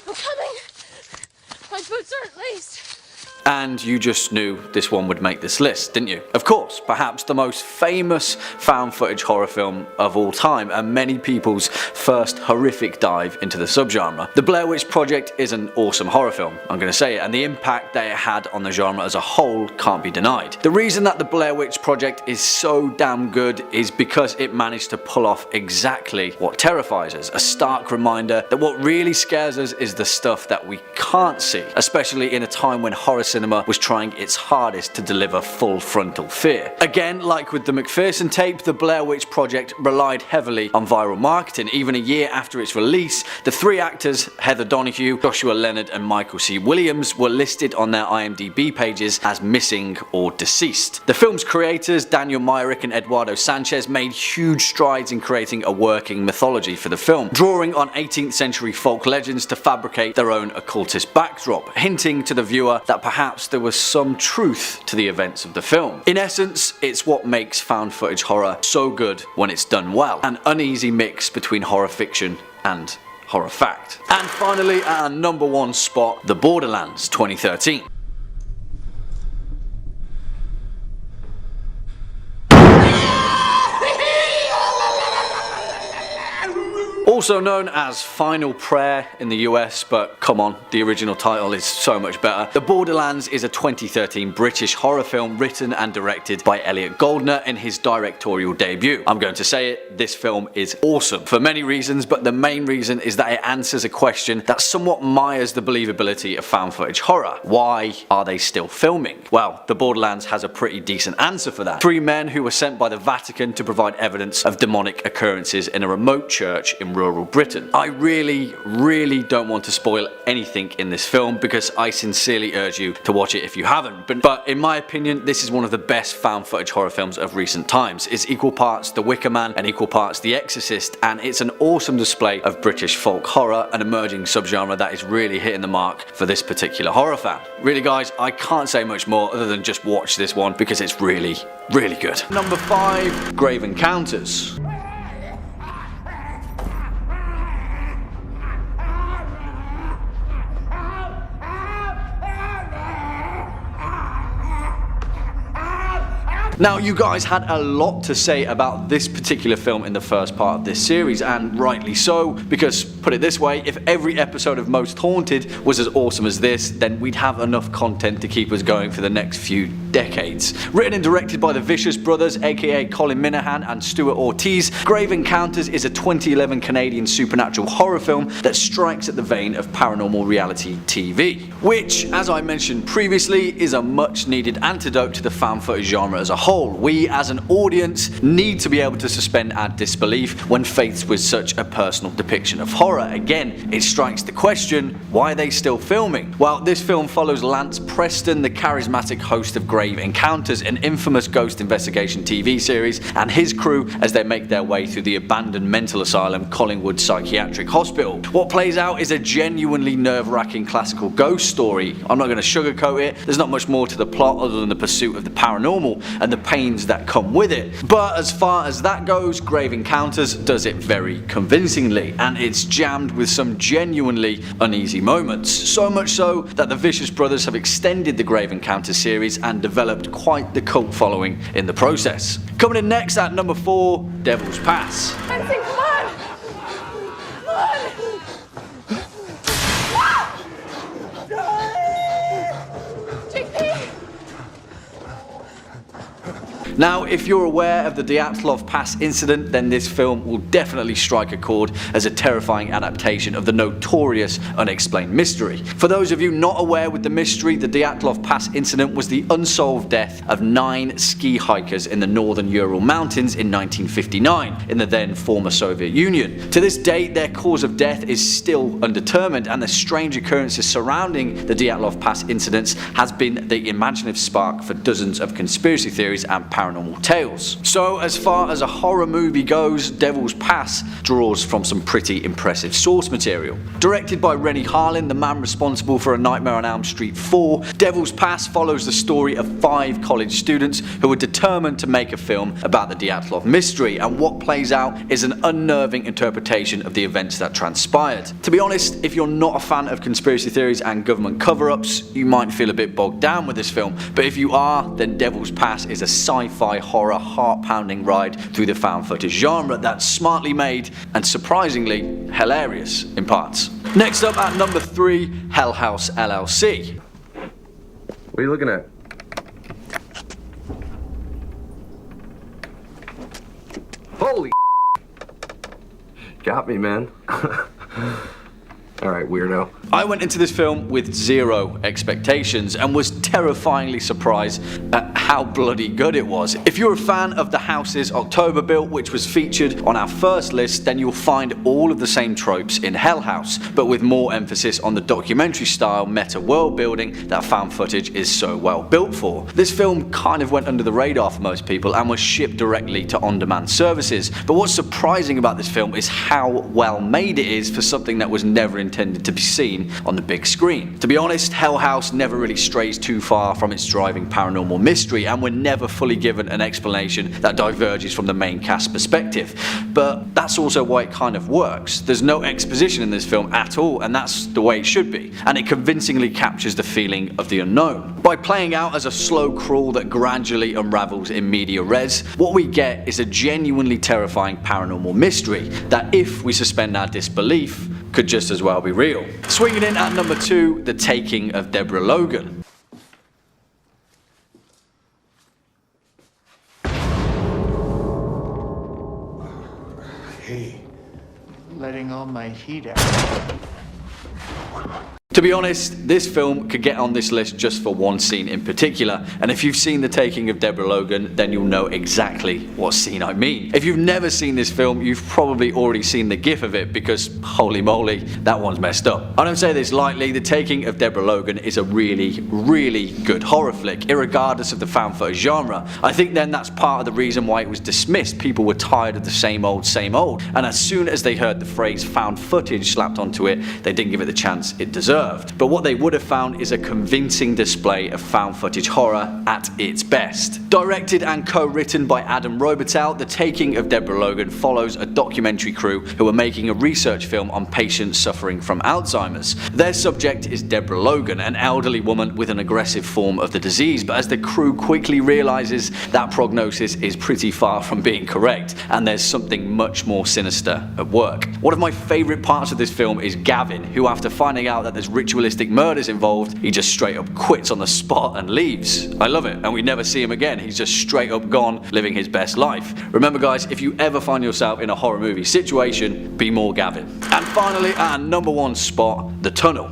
I'm coming. My boots aren't laced. And you just knew this one would make this list, didn't you? Of course, perhaps the most famous found footage horror film of all time, and many people's first horrific dive into the subgenre. The Blair Witch Project is an awesome horror film, I'm gonna say it, and the impact that it had on the genre as a whole can't be denied. The reason that the Blair Witch Project is so damn good is because it managed to pull off exactly what terrifies us, a stark reminder that what really scares us is the stuff that we can't see, especially in a time when horror cinema was trying its hardest to deliver full frontal fear. Again, like with the McPherson tape, the Blair Witch Project relied heavily on viral marketing. Even a year after its release, the 3 actors, Heather Donahue, Joshua Leonard and Michael C. Williams, were listed on their IMDb pages as missing or deceased. The film's creators, Daniel Myrick and Eduardo Sanchez, made huge strides in creating a working mythology for the film, drawing on 18th century folk legends to fabricate their own occultist backdrop, hinting to the viewer that perhaps there was some truth to the events of the film. In essence, it's what makes found footage horror so good when it's done well, an uneasy mix between horror fiction and horror fact. And finally, at our number 1 spot, The Borderlands, 2013. Also known as Final Prayer in the US, but come on, the original title is so much better. The Borderlands is a 2013 British horror film written and directed by Elliot Goldner in his directorial debut. I'm going to say it, this film is awesome for many reasons, but the main reason is that it answers a question that somewhat mires the believability of found footage horror. Why are they still filming? Well, The Borderlands has a pretty decent answer for that. 3 men who were sent by the Vatican to provide evidence of demonic occurrences in a remote church in rural Britain. I really don't want to spoil anything in this film because I sincerely urge you to watch it if you haven't. But in my opinion, this is one of the best found footage horror films of recent times. It's equal parts The Wicker Man and equal parts The Exorcist, and it's an awesome display of British folk horror, an emerging subgenre that is really hitting the mark for this particular horror fan. Really guys, I can't say much more other than just watch this one because it's really good. Number 5, Grave Encounters. Now, you guys had a lot to say about this particular film in the first part of this series, and rightly so, because put it this way, if every episode of Most Haunted was as awesome as this, then we'd have enough content to keep us going for the next few decades. Written and directed by the Vicious Brothers, aka Colin Minahan and Stuart Ortiz, Grave Encounters is a 2011 Canadian supernatural horror film that strikes at the vein of paranormal reality TV, which, as I mentioned previously, is a much needed antidote to the found footage genre as a whole. We as an audience need to be able to suspend our disbelief when faced with such a personal depiction of horror. Again, it strikes the question, why are they still filming? Well, this film follows Lance Preston, the charismatic host of Grave Encounters, an infamous ghost investigation TV series, and his crew as they make their way through the abandoned mental asylum Collingwood Psychiatric Hospital. What plays out is a genuinely nerve-wracking classical ghost story. I'm not going to sugarcoat it, there's not much more to the plot other than the pursuit of the paranormal and the pains that come with it. But as far as that goes, Grave Encounters does it very convincingly, and it's jammed with some genuinely uneasy moments. So much so that the Vicious Brothers have extended the Grave Encounters series and developed quite the cult following in the process. Coming in next at number 4, Devil's Pass. Come on! Now, if you're aware of the Dyatlov Pass incident, then this film will definitely strike a chord as a terrifying adaptation of the notorious Unexplained Mystery. For those of you not aware with the mystery, the Dyatlov Pass incident was the unsolved death of 9 ski hikers in the northern Ural Mountains in 1959 in the then former Soviet Union. To this date, their cause of death is still undetermined, and the strange occurrences surrounding the Dyatlov Pass incidents has been the imaginative spark for dozens of conspiracy theories and paranormal tales. So as far as a horror movie goes, Devil's Pass draws from some pretty impressive source material. Directed by Rennie Harlin, the man responsible for A Nightmare on Elm Street 4, Devil's Pass follows the story of 5 college students who were determined to make a film about the Dyatlov mystery, and what plays out is an unnerving interpretation of the events that transpired. To be honest, if you're not a fan of conspiracy theories and government cover-ups, you might feel a bit bogged down with this film, but if you are, then Devil's Pass is a sci-fi horror heart-pounding ride through the found footage genre that's smartly made and surprisingly hilarious in parts. Next up at number 3, Hell House LLC. What are you looking at? Holy got me, man. Alright, weirdo. I went into this film with 0 expectations and was terrifyingly surprised at how bloody good it was. If you're a fan of the house's October built, which was featured on our first list, then you'll find all of the same tropes in Hell House, but with more emphasis on the documentary style meta world building that found footage is so well built for. This film kind of went under the radar for most people and was shipped directly to on-demand services, but what's surprising about this film is how well made it is for something that was never intended to be seen on the big screen. To be honest, Hell House never really strays too far from its driving paranormal mystery, and we're never fully given an explanation that diverges from the main cast perspective. But that's also why it kind of works. There's no exposition in this film at all, and that's the way it should be, and it convincingly captures the feeling of the unknown. By playing out as a slow crawl that gradually unravels in media res, what we get is a genuinely terrifying paranormal mystery that, if we suspend our disbelief, could just as well be real. Swinging in at number 2, The Taking of Deborah Logan. Hey, letting all my heat out. To be honest, this film could get on this list just for one scene in particular, and if you've seen The Taking of Deborah Logan, then you'll know exactly what scene I mean. If you've never seen this film, you've probably already seen the gif of it, because holy moly, that one's messed up. I don't say this lightly, The Taking of Deborah Logan is a really, really good horror flick, irregardless of the found footage genre. I think then that's part of the reason why it was dismissed. People were tired of the same old, and as soon as they heard the phrase found footage slapped onto it, they didn't give it the chance it deserved. But what they would have found is a convincing display of found footage horror at its best. Directed and co-written by Adam Robitel, The Taking of Deborah Logan follows a documentary crew who are making a research film on patients suffering from Alzheimer's. Their subject is Deborah Logan, an elderly woman with an aggressive form of the disease, but as the crew quickly realizes that prognosis is pretty far from being correct, and there's something much more sinister at work. One of my favourite parts of this film is Gavin, who, after finding out that there's ritualistic murders involved, he just straight up quits on the spot and leaves. I love it, and we never see him again. He's just straight up gone, living his best life. Remember guys, if you ever find yourself in a horror movie situation, be more Gavin. And finally, at our number 1 spot, The Tunnel.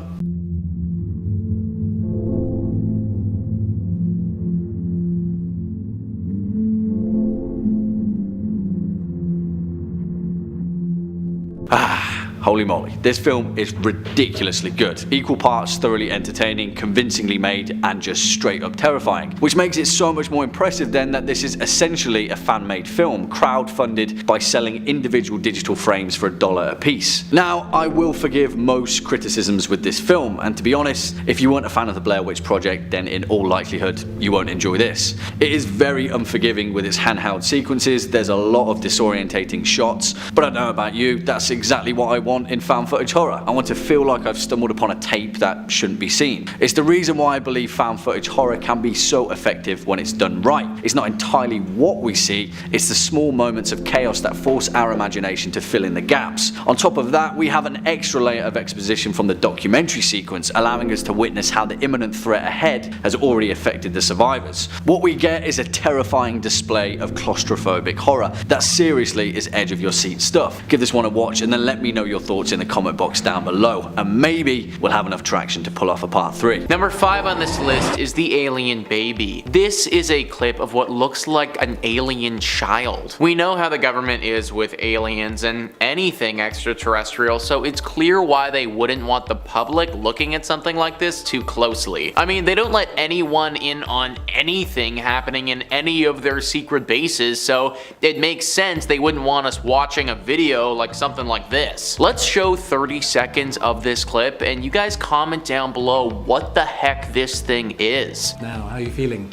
Holy moly, this film is ridiculously good. Equal parts thoroughly entertaining, convincingly made, and just straight up terrifying. Which makes it so much more impressive then that this is essentially a fan-made film, crowd-funded by selling individual digital frames for $1 a piece. Now, I will forgive most criticisms with this film, and to be honest, if you weren't a fan of the Blair Witch Project, then in all likelihood, you won't enjoy this. It is very unforgiving with its handheld sequences, there's a lot of disorientating shots, but I don't know about you, that's exactly what I want want in found footage horror. I want to feel like I've stumbled upon a tape that shouldn't be seen. It's the reason why I believe found footage horror can be so effective when it's done right. It's not entirely what we see, it's the small moments of chaos that force our imagination to fill in the gaps. On top of that, we have an extra layer of exposition from the documentary sequence, allowing us to witness how the imminent threat ahead has already affected the survivors. What we get is a terrifying display of claustrophobic horror that seriously is edge of your seat stuff. Give this one a watch and then let me know your thoughts in the comment box down below, and maybe we'll have enough traction to pull off a part 3. Number 5 on this list is the alien baby. This is a clip of what looks like an alien child. We know how the government is with aliens and anything extraterrestrial, so it's clear why they wouldn't want the public looking at something like this too closely. I mean, they don't let anyone in on anything happening in any of their secret bases, so it makes sense they wouldn't want us watching a video like something like this. Let's show 30 seconds of this clip and you guys comment down below what the heck this thing is. Now, how are you feeling?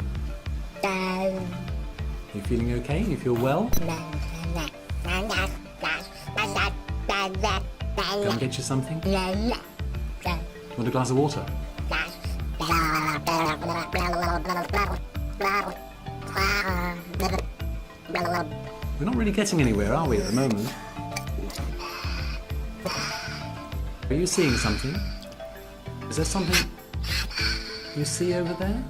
You feeling okay? You feel well? Go and get you something? Want a glass of water? We're not really getting anywhere, are we, at the moment? Are you seeing something? Is there something you see over there?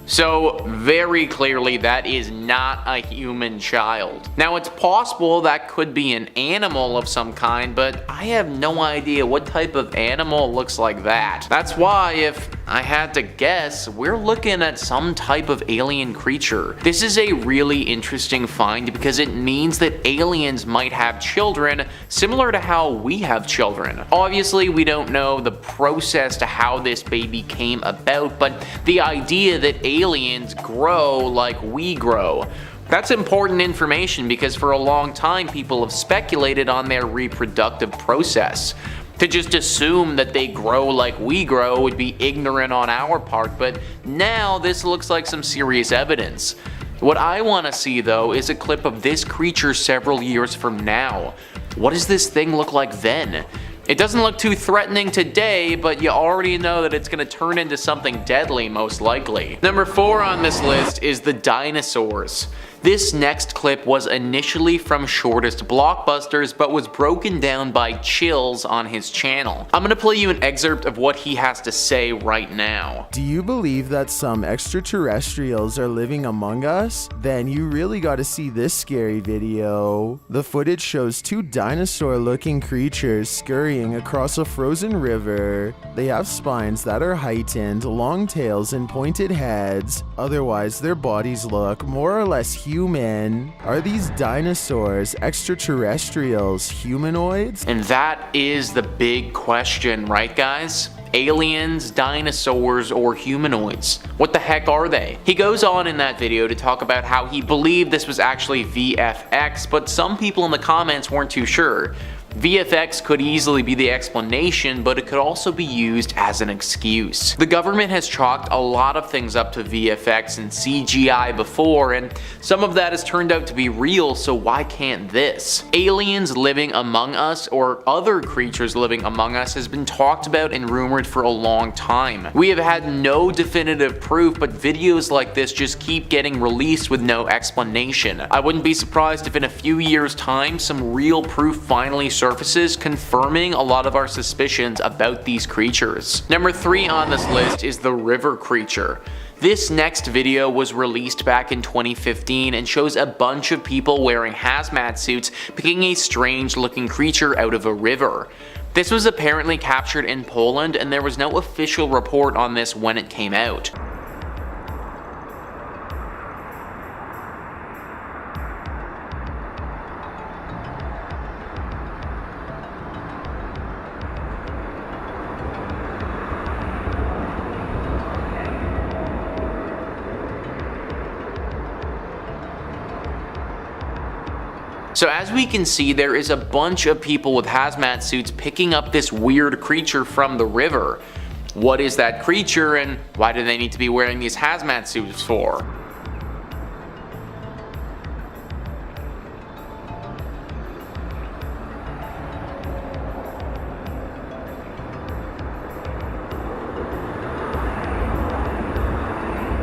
So very clearly that is not a human child. Now it's possible that could be an animal of some kind, but I have no idea what type of animal looks like that. That's why, if I had to guess, we're looking at some type of alien creature. This is a really interesting find because it means that aliens might have children similar to how we have children. Obviously we don't know the process to how this baby came about, but the idea that aliens grow like we grow. That's important information because for a long time people have speculated on their reproductive process. To just assume that they grow like we grow would be ignorant on our part, but now this looks like some serious evidence. What I want to see though is a clip of this creature several years from now. What does this thing look like then? It doesn't look too threatening today, but you already know that it's going to turn into something deadly most likely. Number 4 on this list is the dinosaurs. This next clip was initially from Shortest Blockbusters, but was broken down by Chills on his channel. I'm gonna play you an excerpt of what he has to say right now. Do you believe that some extraterrestrials are living among us? Then you really gotta see this scary video. The footage shows 2 dinosaur-looking creatures scurrying across a frozen river. They have spines that are heightened, long tails, and pointed heads. Otherwise, their bodies look more or less human. Are these dinosaurs extraterrestrials, humanoids? And that is the big question, right guys? Aliens, dinosaurs, or humanoids? What the heck are they? He goes on in that video to talk about how he believed this was actually VFX, but some people in the comments weren't too sure. VFX could easily be the explanation, but it could also be used as an excuse. The government has chalked a lot of things up to VFX and CGI before, and some of that has turned out to be real, so why can't this? Aliens living among us, or other creatures living among us, has been talked about and rumored for a long time. We have had no definitive proof, but videos like this just keep getting released with no explanation. I wouldn't be surprised if in a few years' time, some real proof finally surfaces confirming a lot of our suspicions about these creatures. Number 3 on this list is the river creature. This next video was released back in 2015 and shows a bunch of people wearing hazmat suits picking a strange looking creature out of a river. This was apparently captured in Poland and there was no official report on this when it came out. So as we can see, there is a bunch of people with hazmat suits picking up this weird creature from the river. What is that creature and why do they need to be wearing these hazmat suits for?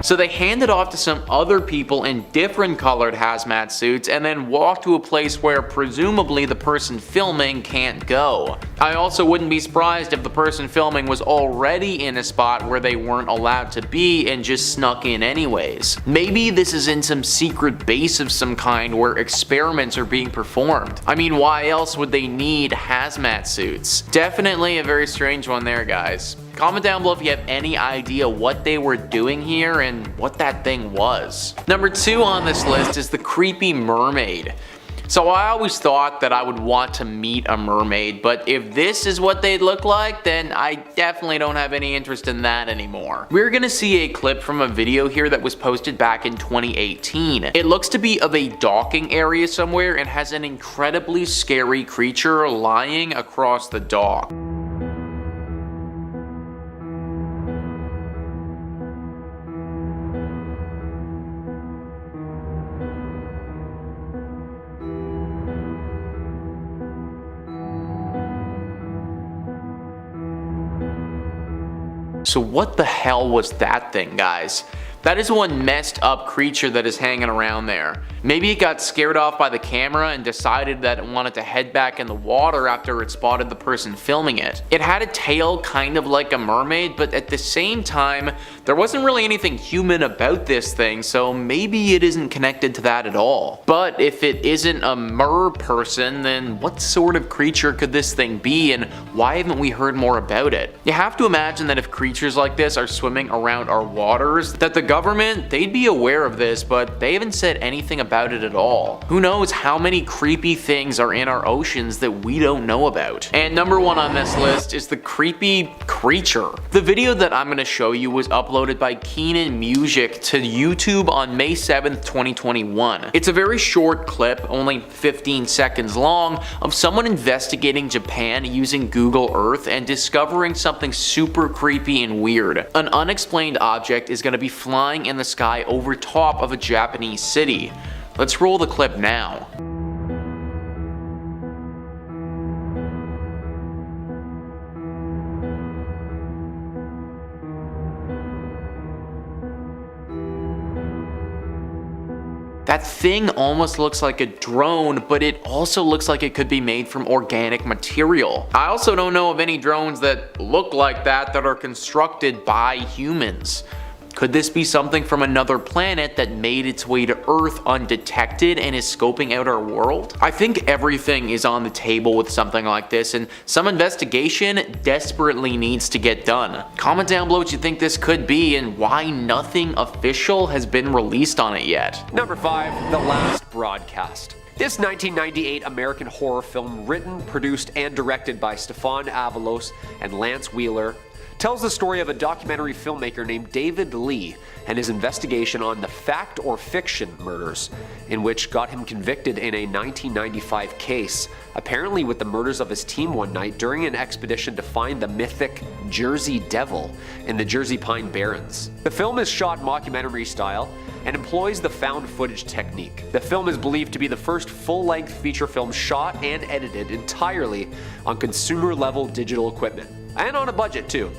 So they hand it off to some other people in different colored hazmat suits and then walk to a place where presumably the person filming can't go. I also wouldn't be surprised if the person filming was already in a spot where they weren't allowed to be and just snuck in anyways. Maybe this is in some secret base of some kind where experiments are being performed. I mean, why else would they need hazmat suits? Definitely a very strange one there, guys. Comment down below if you have any idea what they were doing here and what that thing was. Number 2 on this list is the creepy mermaid. So I always thought that I would want to meet a mermaid, but if this is what they'd look like, then I definitely don't have any interest in that anymore. We're gonna see a clip from a video here that was posted back in 2018. It looks to be of a docking area somewhere and has an incredibly scary creature lying across the dock. So what the hell was that thing, guys? That is one messed up creature that is hanging around there. Maybe it got scared off by the camera and decided that it wanted to head back in the water after it spotted the person filming it. It had a tail kind of like a mermaid, but at the same time, there wasn't really anything human about this thing, so maybe it isn't connected to that at all. But if it isn't a mer person, then what sort of creature could this thing be, and why haven't we heard more about it? You have to imagine that if creatures like this are swimming around our waters, that the government, they'd be aware of this, but they haven't said anything about it at all. Who knows how many creepy things are in our oceans that we don't know about. And number 1 on this list is the creepy creature. The video that I'm going to show you was uploaded by Keenan Music to YouTube on May 7th, 2021. It's a very short clip, only 15 seconds long, of someone investigating Japan using Google Earth and discovering something super creepy and weird. An unexplained object is going to be flying in the sky over top of a Japanese city. Let's roll the clip now. That thing almost looks like a drone, but it also looks like it could be made from organic material. I also don't know of any drones that look like that are constructed by humans. Could this be something from another planet that made its way to Earth undetected and is scoping out our world? I think everything is on the table with something like this, and some investigation desperately needs to get done. Comment down below what you think this could be and why nothing official has been released on it yet. Number 5, The Last Broadcast. This 1998 American horror film, written, produced, and directed by Stefan Avalos and Lance Wheeler, tells the story of a documentary filmmaker named David Lee and his investigation on the fact or fiction murders, in which got him convicted in a 1995 case, apparently with the murders of his team one night during an expedition to find the mythic Jersey Devil in the Jersey Pine Barrens. The film is shot mockumentary style and employs the found footage technique. The film is believed to be the first full-length feature film shot and edited entirely on consumer-level digital equipment, and on a budget too.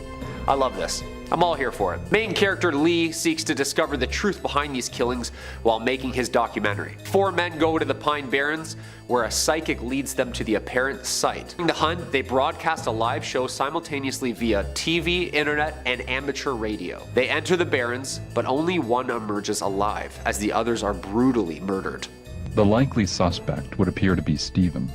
I love this. I'm all here for it. Main character Lee seeks to discover the truth behind these killings while making his documentary. 4 men go to the Pine Barrens, where a psychic leads them to the apparent site. During the hunt, they broadcast a live show simultaneously via TV, internet, and amateur radio. They enter the Barrens, but only one emerges alive, as the others are brutally murdered. The likely suspect would appear to be Stephen.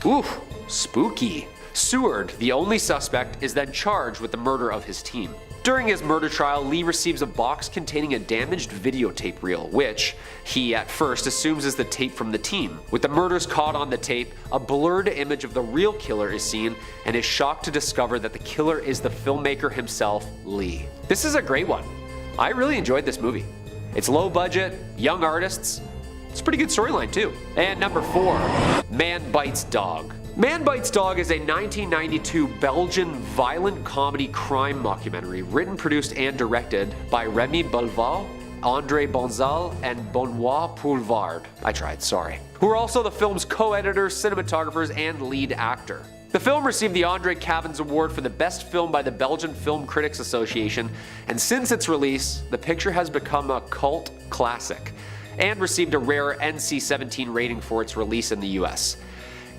Oof, spooky. Seward, the only suspect, is then charged with the murder of his team. During his murder trial, Lee receives a box containing a damaged videotape reel, which he at first assumes is the tape from the team. With the murders caught on the tape, a blurred image of the real killer is seen, and is shocked to discover that the killer is the filmmaker himself, Lee. This is a great one. I really enjoyed this movie. It's low budget, young artists. It's a pretty good storyline too. And number 4, Man Bites Dog. Man Bites Dog is a 1992 Belgian violent comedy crime mockumentary written, produced, and directed by Remy Belval, Andre Bonzal and Benoit Poulvard. I tried, sorry. Who are also the film's co-editors, cinematographers, and lead actor. The film received the Andre Cavins Award for the best film by the Belgian Film Critics Association, and since its release, the picture has become a cult classic, and received a rare NC-17 rating for its release in the US.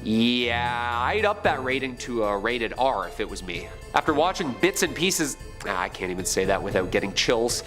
Yeah, I'd up that rating to a rated R if it was me. After watching bits and pieces, I can't even say that without getting chills.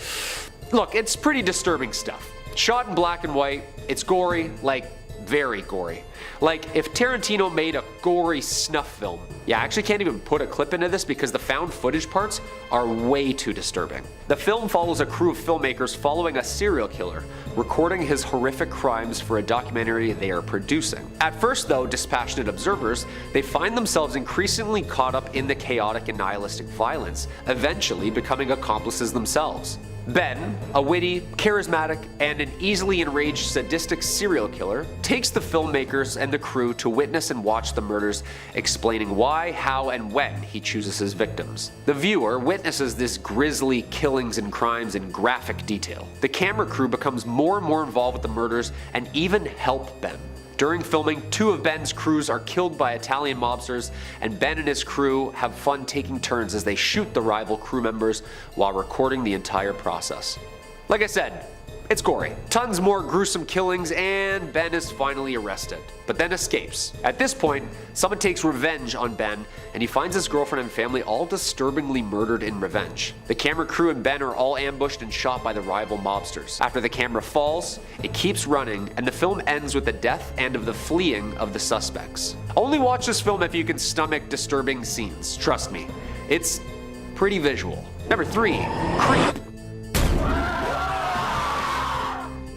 Look, it's pretty disturbing stuff. Shot in black and white, it's gory, like very gory. Like if Tarantino made a gory snuff film. Yeah, I actually can't even put a clip into this because the found footage parts are way too disturbing. The film follows a crew of filmmakers following a serial killer, recording his horrific crimes for a documentary they are producing. At first though, dispassionate observers, they find themselves increasingly caught up in the chaotic and nihilistic violence, eventually becoming accomplices themselves. Ben, a witty, charismatic, and an easily enraged sadistic serial killer, takes the filmmakers and the crew to witness and watch the murders, explaining why, how, and when he chooses his victims. The viewer witnesses this grisly killings and crimes in graphic detail. The camera crew becomes more and more involved with the murders and even help Ben. During filming, 2 of Ben's crews are killed by Italian mobsters, and Ben and his crew have fun taking turns as they shoot the rival crew members while recording the entire process. Like I said, it's gory. Tons more gruesome killings, and Ben is finally arrested, but then escapes. At this point, someone takes revenge on Ben, and he finds his girlfriend and family all disturbingly murdered in revenge. The camera crew and Ben are all ambushed and shot by the rival mobsters. After the camera falls, it keeps running, and the film ends with the death and of the fleeing of the suspects. Only watch this film if you can stomach disturbing scenes. Trust me, it's pretty visual. Number 3, Creep.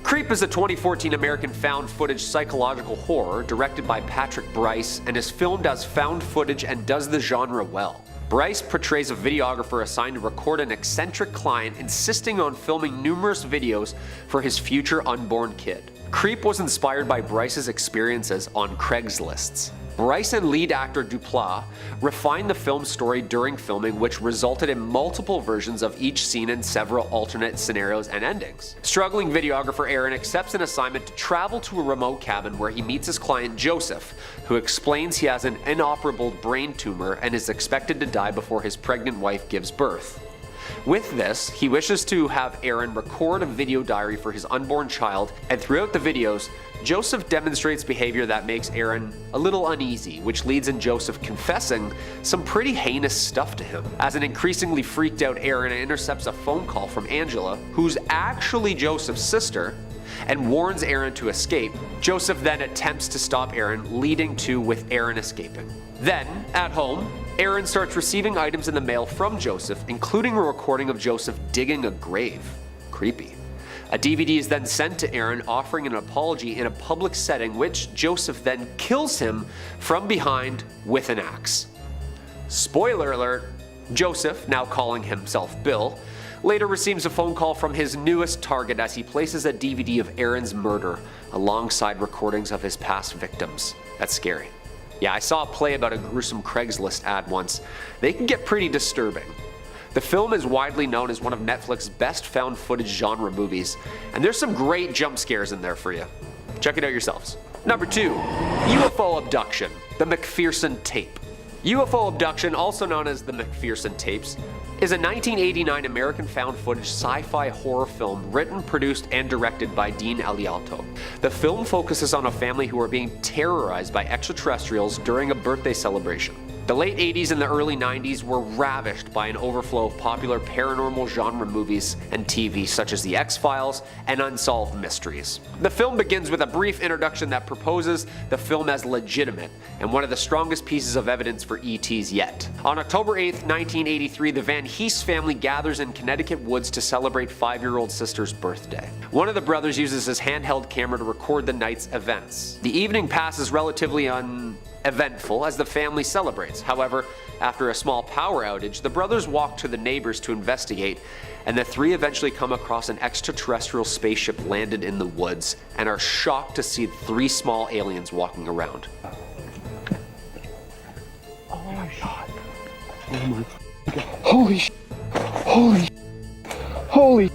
Creep is a 2014 American found footage psychological horror directed by Patrick Bryce and is filmed as found footage and does the genre well. Bryce portrays a videographer assigned to record an eccentric client insisting on filming numerous videos for his future unborn kid. Creep was inspired by Bryce's experiences on Craigslist. Bryce and lead actor Duplass refined the film's story during filming, which resulted in multiple versions of each scene and several alternate scenarios and endings. Struggling videographer Aaron accepts an assignment to travel to a remote cabin where he meets his client Joseph, who explains he has an inoperable brain tumor and is expected to die before his pregnant wife gives birth. With this, he wishes to have Aaron record a video diary for his unborn child, and throughout the videos, Joseph demonstrates behavior that makes Aaron a little uneasy, which leads in Joseph confessing some pretty heinous stuff to him. As an increasingly freaked out Aaron intercepts a phone call from Angela, who's actually Joseph's sister, and warns Aaron to escape. Joseph then attempts to stop Aaron, leading to with Aaron escaping. Then, at home, Aaron starts receiving items in the mail from Joseph, including a recording of Joseph digging a grave. Creepy. A DVD is then sent to Aaron offering an apology in a public setting, which Joseph then kills him from behind with an axe. Spoiler alert, Joseph, now calling himself Bill, later receives a phone call from his newest target as he places a DVD of Aaron's murder alongside recordings of his past victims. That's scary. Yeah, I saw a play about a gruesome Craigslist ad once. They can get pretty disturbing. The film is widely known as one of Netflix's best found footage genre movies, and there's some great jump scares in there for you. Check it out yourselves. Number 2, UFO Abduction, the McPherson Tape. UFO Abduction, also known as the McPherson Tapes, is a 1989 American found footage sci-fi horror film written, produced, and directed by Dean Elialto. The film focuses on a family who are being terrorized by extraterrestrials during a birthday celebration. The late 80s and the early 90s were ravished by an overflow of popular paranormal genre movies and TV such as The X-Files and Unsolved Mysteries. The film begins with a brief introduction that proposes the film as legitimate and one of the strongest pieces of evidence for ETs yet. On October 8th, 1983, the Van Hees family gathers in Connecticut woods to celebrate 5-year-old sister's birthday. One of the brothers uses his handheld camera to record the night's events. The evening passes relatively uneventful as the family celebrates. However, after a small power outage, the brothers walk to the neighbors to investigate, and the three eventually come across an extraterrestrial spaceship landed in the woods and are shocked to see 3 small aliens walking around. Oh my god. Oh my god. Holy sh. Holy sh. Holy.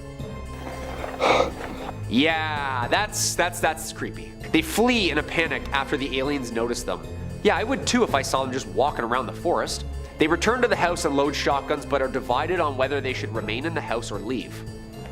Yeah, that's creepy. They flee in a panic after the aliens notice them. Yeah, I would too if I saw them just walking around the forest. They return to the house and load shotguns, but are divided on whether they should remain in the house or leave.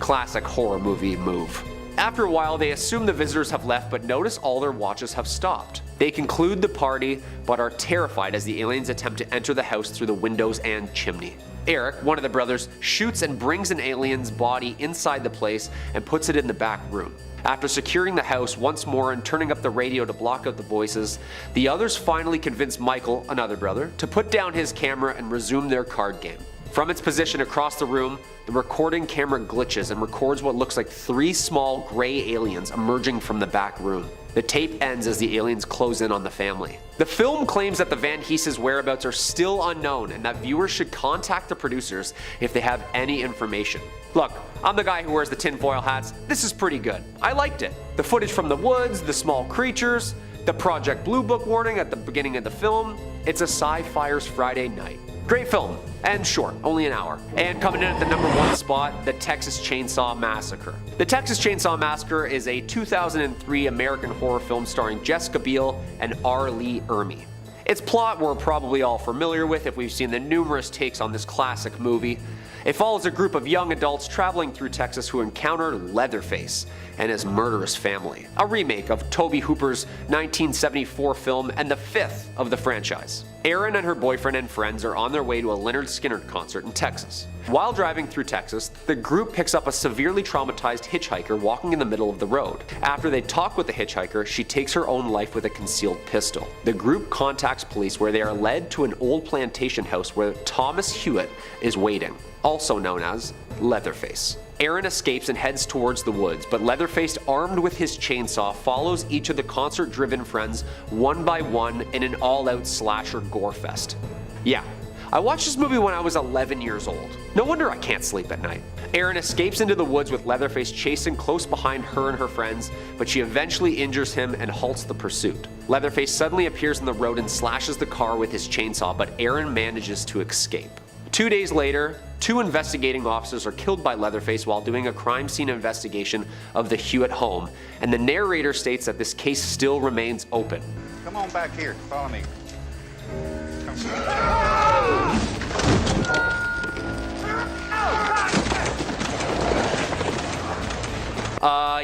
Classic horror movie move. After a while, they assume the visitors have left, but notice all their watches have stopped. They conclude the party, but are terrified as the aliens attempt to enter the house through the windows and chimney. Eric, one of the brothers, shoots and brings an alien's body inside the place and puts it in the back room. After securing the house once more and turning up the radio to block out the voices, the others finally convince Michael, another brother, to put down his camera and resume their card game. From its position across the room, the recording camera glitches and records what looks like 3 small gray aliens emerging from the back room. The tape ends as the aliens close in on the family. The film claims that the Van Heese's whereabouts are still unknown and that viewers should contact the producers if they have any information. Look, I'm the guy who wears the tinfoil hats. This is pretty good. I liked it. The footage from the woods, the small creatures, the Project Blue Book warning at the beginning of the film. It's a Sci-Fiers Friday night. Great film, and short, only an hour. And coming in at the number 1 spot, the Texas Chainsaw Massacre. The Texas Chainsaw Massacre is a 2003 American horror film starring Jessica Biel and R. Lee Ermey. Its plot we're probably all familiar with if we've seen the numerous takes on this classic movie. It follows a group of young adults traveling through Texas who encounter Leatherface and his murderous family, a remake of Tobe Hooper's 1974 film and the 5th of the franchise. Erin and her boyfriend and friends are on their way to a Lynyrd Skynyrd concert in Texas. While driving through Texas, the group picks up a severely traumatized hitchhiker walking in the middle of the road. After they talk with the hitchhiker, she takes her own life with a concealed pistol. The group contacts police where they are led to an old plantation house where Thomas Hewitt is waiting, also known as Leatherface. Erin escapes and heads towards the woods, but Leatherface, armed with his chainsaw, follows each of the concert-driven friends one by one in an all-out slasher gore fest. Yeah, I watched this movie when I was 11 years old. No wonder I can't sleep at night. Erin escapes into the woods with Leatherface chasing close behind her and her friends, but she eventually injures him and halts the pursuit. Leatherface suddenly appears in the road and slashes the car with his chainsaw, but Erin manages to escape. 2 days later, 2 investigating officers are killed by Leatherface while doing a crime scene investigation of the Hewitt home, and the narrator states that this case still remains open. Come on back here, follow me.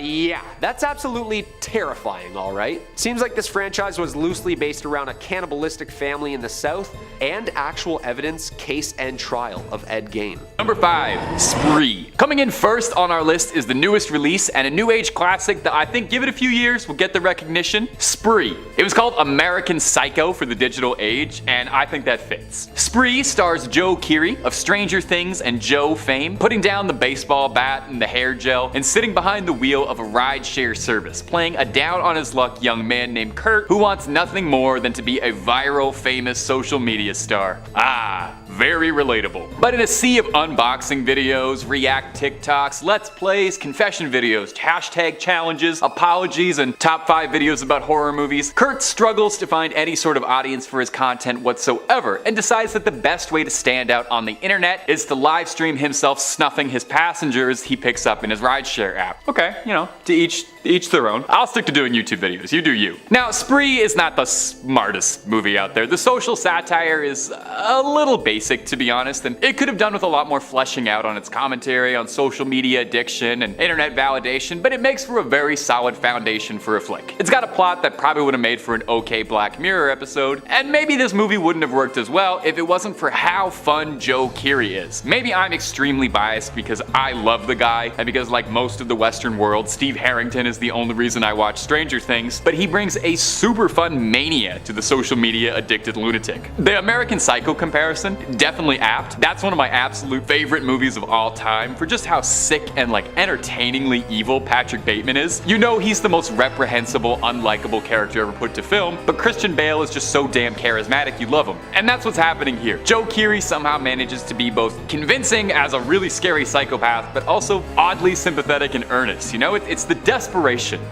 Yeah, that's absolutely terrifying, alright? Seems like this franchise was loosely based around a cannibalistic family in the South and actual evidence, case, and trial of Ed Gein. Number 5, Spree. Coming in first on our list is the newest release and a new age classic that I think, give it a few years, will get the recognition. Spree. It was called American Psycho for the digital age, and I think that fits. Spree stars Joe Keery of Stranger Things and Joe fame, putting down the baseball bat and the hair gel and sitting behind the wheel of a rideshare service, playing a down-on-his-luck young man named Kurt who wants nothing more than to be a viral, famous social media star. Ah, very relatable. But in a sea of unboxing videos, react TikToks, let's plays, confession videos, hashtag challenges, apologies, and top 5 videos about horror movies, Kurt struggles to find any sort of audience for his content whatsoever and decides that the best way to stand out on the internet is to live stream himself snuffing his passengers he picks up in his rideshare app. Okay, you know, to each their own. I'll stick to doing YouTube videos, you do you. Now, Spree is not the smartest movie out there. The social satire is a little basic, to be honest, and it could have done with a lot more fleshing out on its commentary on social media addiction and internet validation, but it makes for a very solid foundation for a flick. It's got a plot that probably would have made for an okay Black Mirror episode, and maybe this movie wouldn't have worked as well if it wasn't for how fun Joe Keery is. Maybe I'm extremely biased because I love the guy, and because like most of the Western world, Steve Harrington is the only reason I watch Stranger Things, but he brings a super fun mania to the social media addicted lunatic. The American Psycho comparison, definitely apt. That's one of my absolute favorite movies of all time for just how sick and like entertainingly evil Patrick Bateman is. You know he's the most reprehensible, unlikable character ever put to film, but Christian Bale is just so damn charismatic you love him. And that's what's happening here. Joe Keery somehow manages to be both convincing as a really scary psychopath, but also oddly sympathetic and earnest. You know, it's the desperation.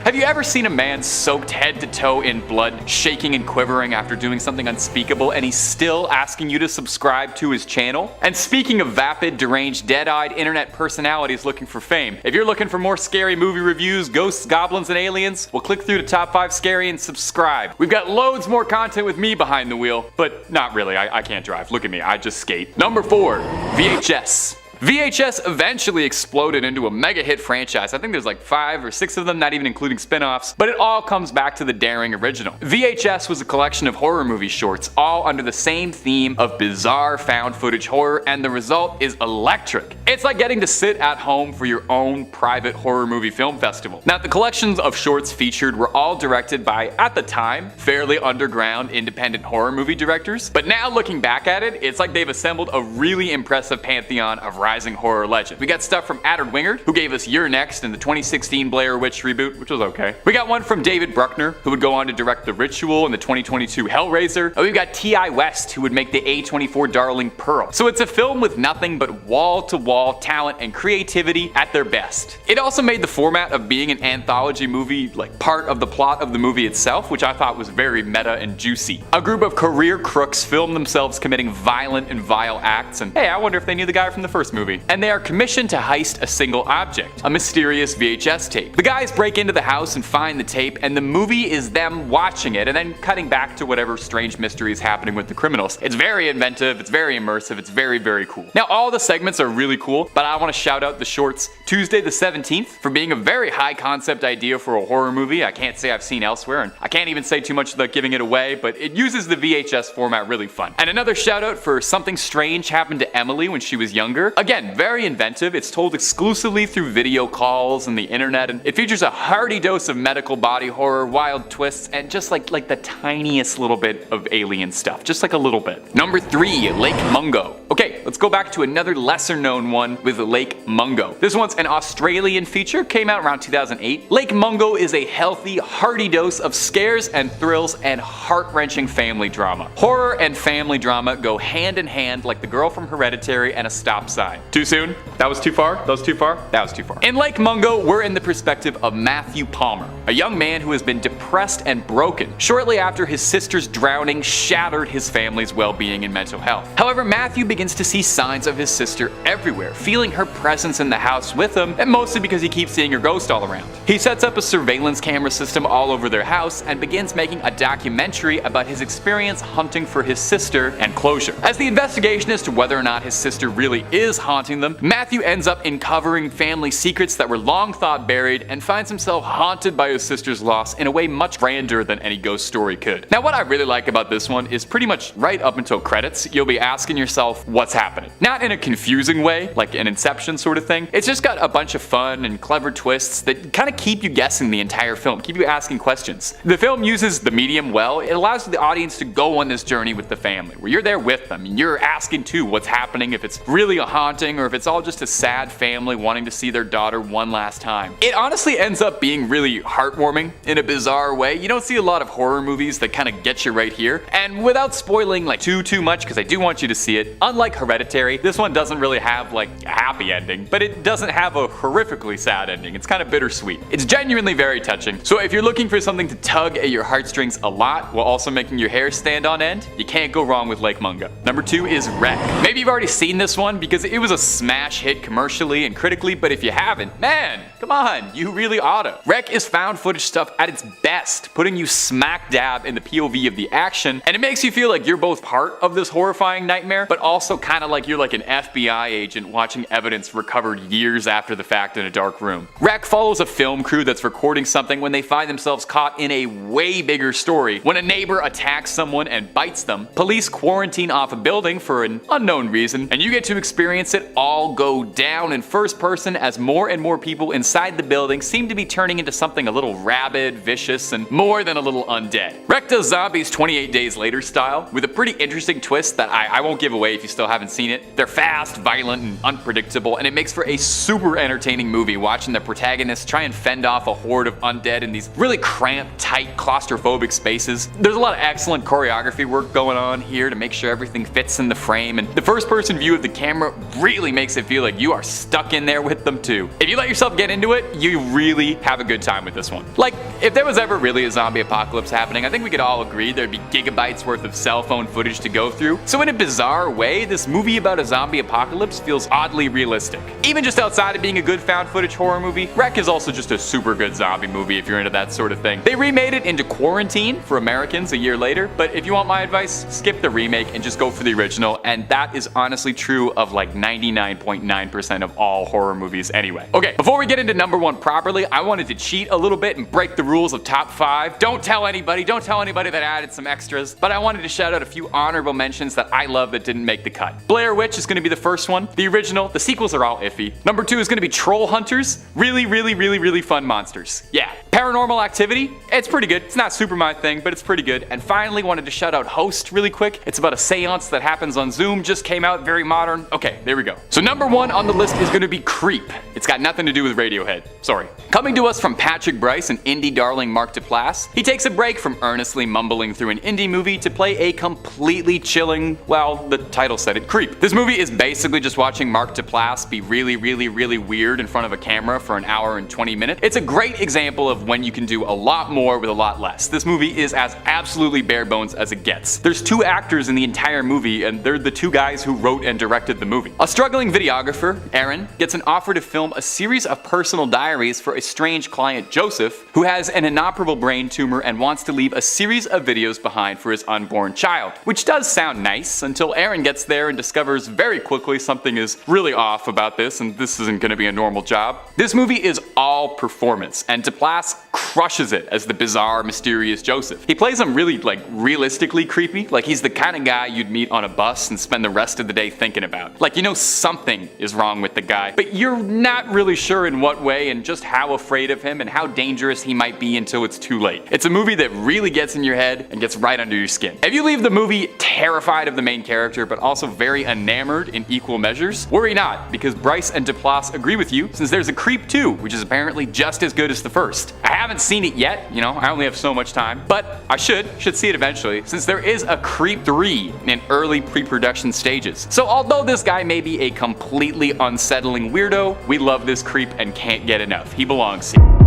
Have you ever seen a man soaked head to toe in blood, shaking and quivering after doing something unspeakable, and he's still asking you to subscribe subscribe to his channel. And speaking of vapid, deranged, dead-eyed internet personalities looking for fame, if you're looking for more scary movie reviews, ghosts, goblins, and aliens, well, click through to Top 5 Scary and subscribe. We've got loads more content with me behind the wheel, but not really. I can't drive. Look at me, I just skate. Number 4, VHS. VHS eventually exploded into a mega hit franchise. I think there's like 5 or 6 of them, not even including spin-offs, but it all comes back to the daring original. VHS was a collection of horror movie shorts, all under the same theme of bizarre found footage horror, and the result is electric. It's like getting to sit at home for your own private horror movie film festival. Now, the collections of shorts featured were all directed by, at the time, fairly underground independent horror movie directors, but now looking back at it, it's like they've assembled a really impressive pantheon of rising horror legends. We got stuff from Addard Wingard, who gave us You're Next in the 2016 Blair Witch reboot, which was okay. We got one from David Bruckner, who would go on to direct The Ritual in the 2022 Hellraiser. And we've got T.I. West, who would make the A24 darling Pearl. So it's a film with nothing but wall-to-wall talent and creativity at their best. It also made the format of being an anthology movie like part of the plot of the movie itself, which I thought was very meta and juicy. A group of career crooks film themselves committing violent and vile acts, and hey, I wonder if they knew the guy from the first movie. And they are commissioned to heist a single object, a mysterious VHS tape. The guys break into the house and find the tape, and the movie is them watching it and then cutting back to whatever strange mystery is happening with the criminals. It's very inventive, it's very immersive, it's very, very cool. Now, all the segments are really cool, but I want to shout out the shorts Tuesday the 17th for being a very high concept idea for a horror movie I can't say I've seen elsewhere, and I can't even say too much without giving it away, but it uses the VHS format really fun. And another shout out for Something Strange Happened to Emily when she was younger. Again, very inventive. It's told exclusively through video calls and the internet, and it features a hearty dose of medical body horror, wild twists, and just like the tiniest little bit of alien stuff. Just like a little bit. Number 3, Lake Mungo. Okay, let's go back to another lesser known one with Lake Mungo. This one's an Australian feature, came out around 2008. Lake Mungo is a healthy, hearty dose of scares and thrills and heart-wrenching family drama. Horror and family drama go hand in hand like the girl from Hereditary and a stop sign. Too soon? That was too far? That was too far? That was too far. In Lake Mungo, we're in the perspective of Matthew Palmer, a young man who has been depressed and broken shortly after his sister's drowning shattered his family's well-being and mental health. However, Matthew begins to see signs of his sister everywhere, feeling her presence in the house with him, and mostly because he keeps seeing her ghost all around. He sets up a surveillance camera system all over their house and begins making a documentary about his experience hunting for his sister and closure. As the investigation as to whether or not his sister really is haunting them, Matthew ends up uncovering family secrets that were long thought buried and finds himself haunted by his sister's loss in a way much grander than any ghost story could. Now, what I really like about this one is pretty much right up until credits, you'll be asking yourself what's happening. Not in a confusing way, like an Inception sort of thing. It's just got a bunch of fun and clever twists that kind of keep you guessing the entire film, keep you asking questions. The film uses the medium well. It allows the audience to go on this journey with the family, where you're there with them and you're asking too what's happening, if it's really a haunting or if it's all just a sad family wanting to see their daughter one last time. It honestly ends up being really heartwarming in a bizarre way. You don't see a lot of horror movies that kind of get you right here. And without spoiling like too much, because I do want you to see it, unlike Hereditary, this one doesn't really have like a happy ending, but it doesn't have a horrifically sad ending. It's kind of bittersweet. It's genuinely very touching. So if you're looking for something to tug at your heartstrings a lot while also making your hair stand on end, you can't go wrong with Lake Mungo. Number 2 is Wreck. Maybe you've already seen this one because it was a smash hit commercially and critically, but if you haven't, man, come on, you really oughta. Wreck is found footage stuff at its best, putting you smack dab in the POV of the action, and it makes you feel like you're both part of this horrifying nightmare, but also kind of like you're like an FBI agent watching evidence recovered years after the fact in a dark room. Wreck follows a film crew that's recording something when they find themselves caught in a way bigger story. When a neighbor attacks someone and bites them, police quarantine off a building for an unknown reason, and you get to experience it all go down in first person as more and more people inside the building seem to be turning into something a little rabid, vicious, and more than a little undead. Wreck does zombies 28 Days Later style, with a pretty interesting twist that I won't give away if you still haven't seen it. They're fast, violent, and unpredictable, and it makes for a super entertaining movie watching the protagonists try and fend off a horde of undead in these really cramped, tight, claustrophobic spaces. There's a lot of excellent choreography work going on here to make sure everything fits in the frame, and the first person view of the camera really makes it feel like you are stuck in there with them too. If you let yourself get into it, you really have a good time with this one. Like, if there was ever really a zombie apocalypse happening, I think we could all agree there'd be gigabytes worth of cell phone footage to go through. So in a bizarre way, this movie about a zombie apocalypse feels oddly realistic. Even just outside of being a good found footage horror movie, Wreck is also just a super good zombie movie if you're into that sort of thing. They remade it into Quarantine for Americans a year later, but if you want my advice, skip the remake and just go for the original, and that is honestly true of like 99.9% of all horror movies anyway. Okay, before we get into number one properly, I wanted to cheat a little bit and break the rules of top 5. Don't tell anybody that I added some extras, but I wanted to shout out a few honorable mentions that I love that didn't make the cut. Blair Witch is going to be the first one. The original, the sequels are all iffy. Number 2 is going to be Troll Hunters. Really fun monsters. Yeah. Paranormal Activity, it's pretty good. It's not super my thing, but it's pretty good. And finally, wanted to shout out Host really quick. It's about a seance that happens on Zoom, just came out, very modern. Okay, there we go. So number 1 on the list is going to be Creep. It's got nothing to do with Radiohead. Sorry. Coming to us from Patrick Bryce and indie darling Mark Duplass, he takes a break from earnestly mumbling through an indie movie to play a completely chilling, well, the title said it, creep. This movie is basically just watching Mark Duplass be really weird in front of a camera for an hour and 20 minutes. It's a great example of when you can do a lot more with a lot less. This movie is as absolutely bare bones as it gets. There's 2 actors in the entire movie, and they're the 2 guys who wrote and directed the movie. A struggling videographer, Aaron, gets an offer to film a series of personal diaries for a strange client, Joseph, who has an inoperable brain tumor and wants to leave a series of videos behind for his unborn child. Which does sound nice, until Aaron gets there and discovers very quickly something is really off about this, and this isn't going to be a normal job. This movie is all performance, and Duplass crushes it as the bizarre, mysterious Joseph. He plays him really, realistically creepy. Like, he's the kind of guy you'd meet on a bus and spend the rest of the day thinking about. Like, you know something is wrong with the guy, but you're not really sure in what way and just how afraid of him and how dangerous he might be until it's too late. It's a movie that really gets in your head and gets right under your skin. If you leave the movie terrified of the main character, but also very enamored in equal measures, worry not, because Bryce and Duplass agree with you, since there's a Creep 2, which is apparently just as good as the first. I haven't seen it yet, I only have so much time, but I should see it eventually, since there is a Creep 3 in early pre-production stages. So although this guy may be a completely unsettling weirdo, we love this creep and can't get enough. He belongs here.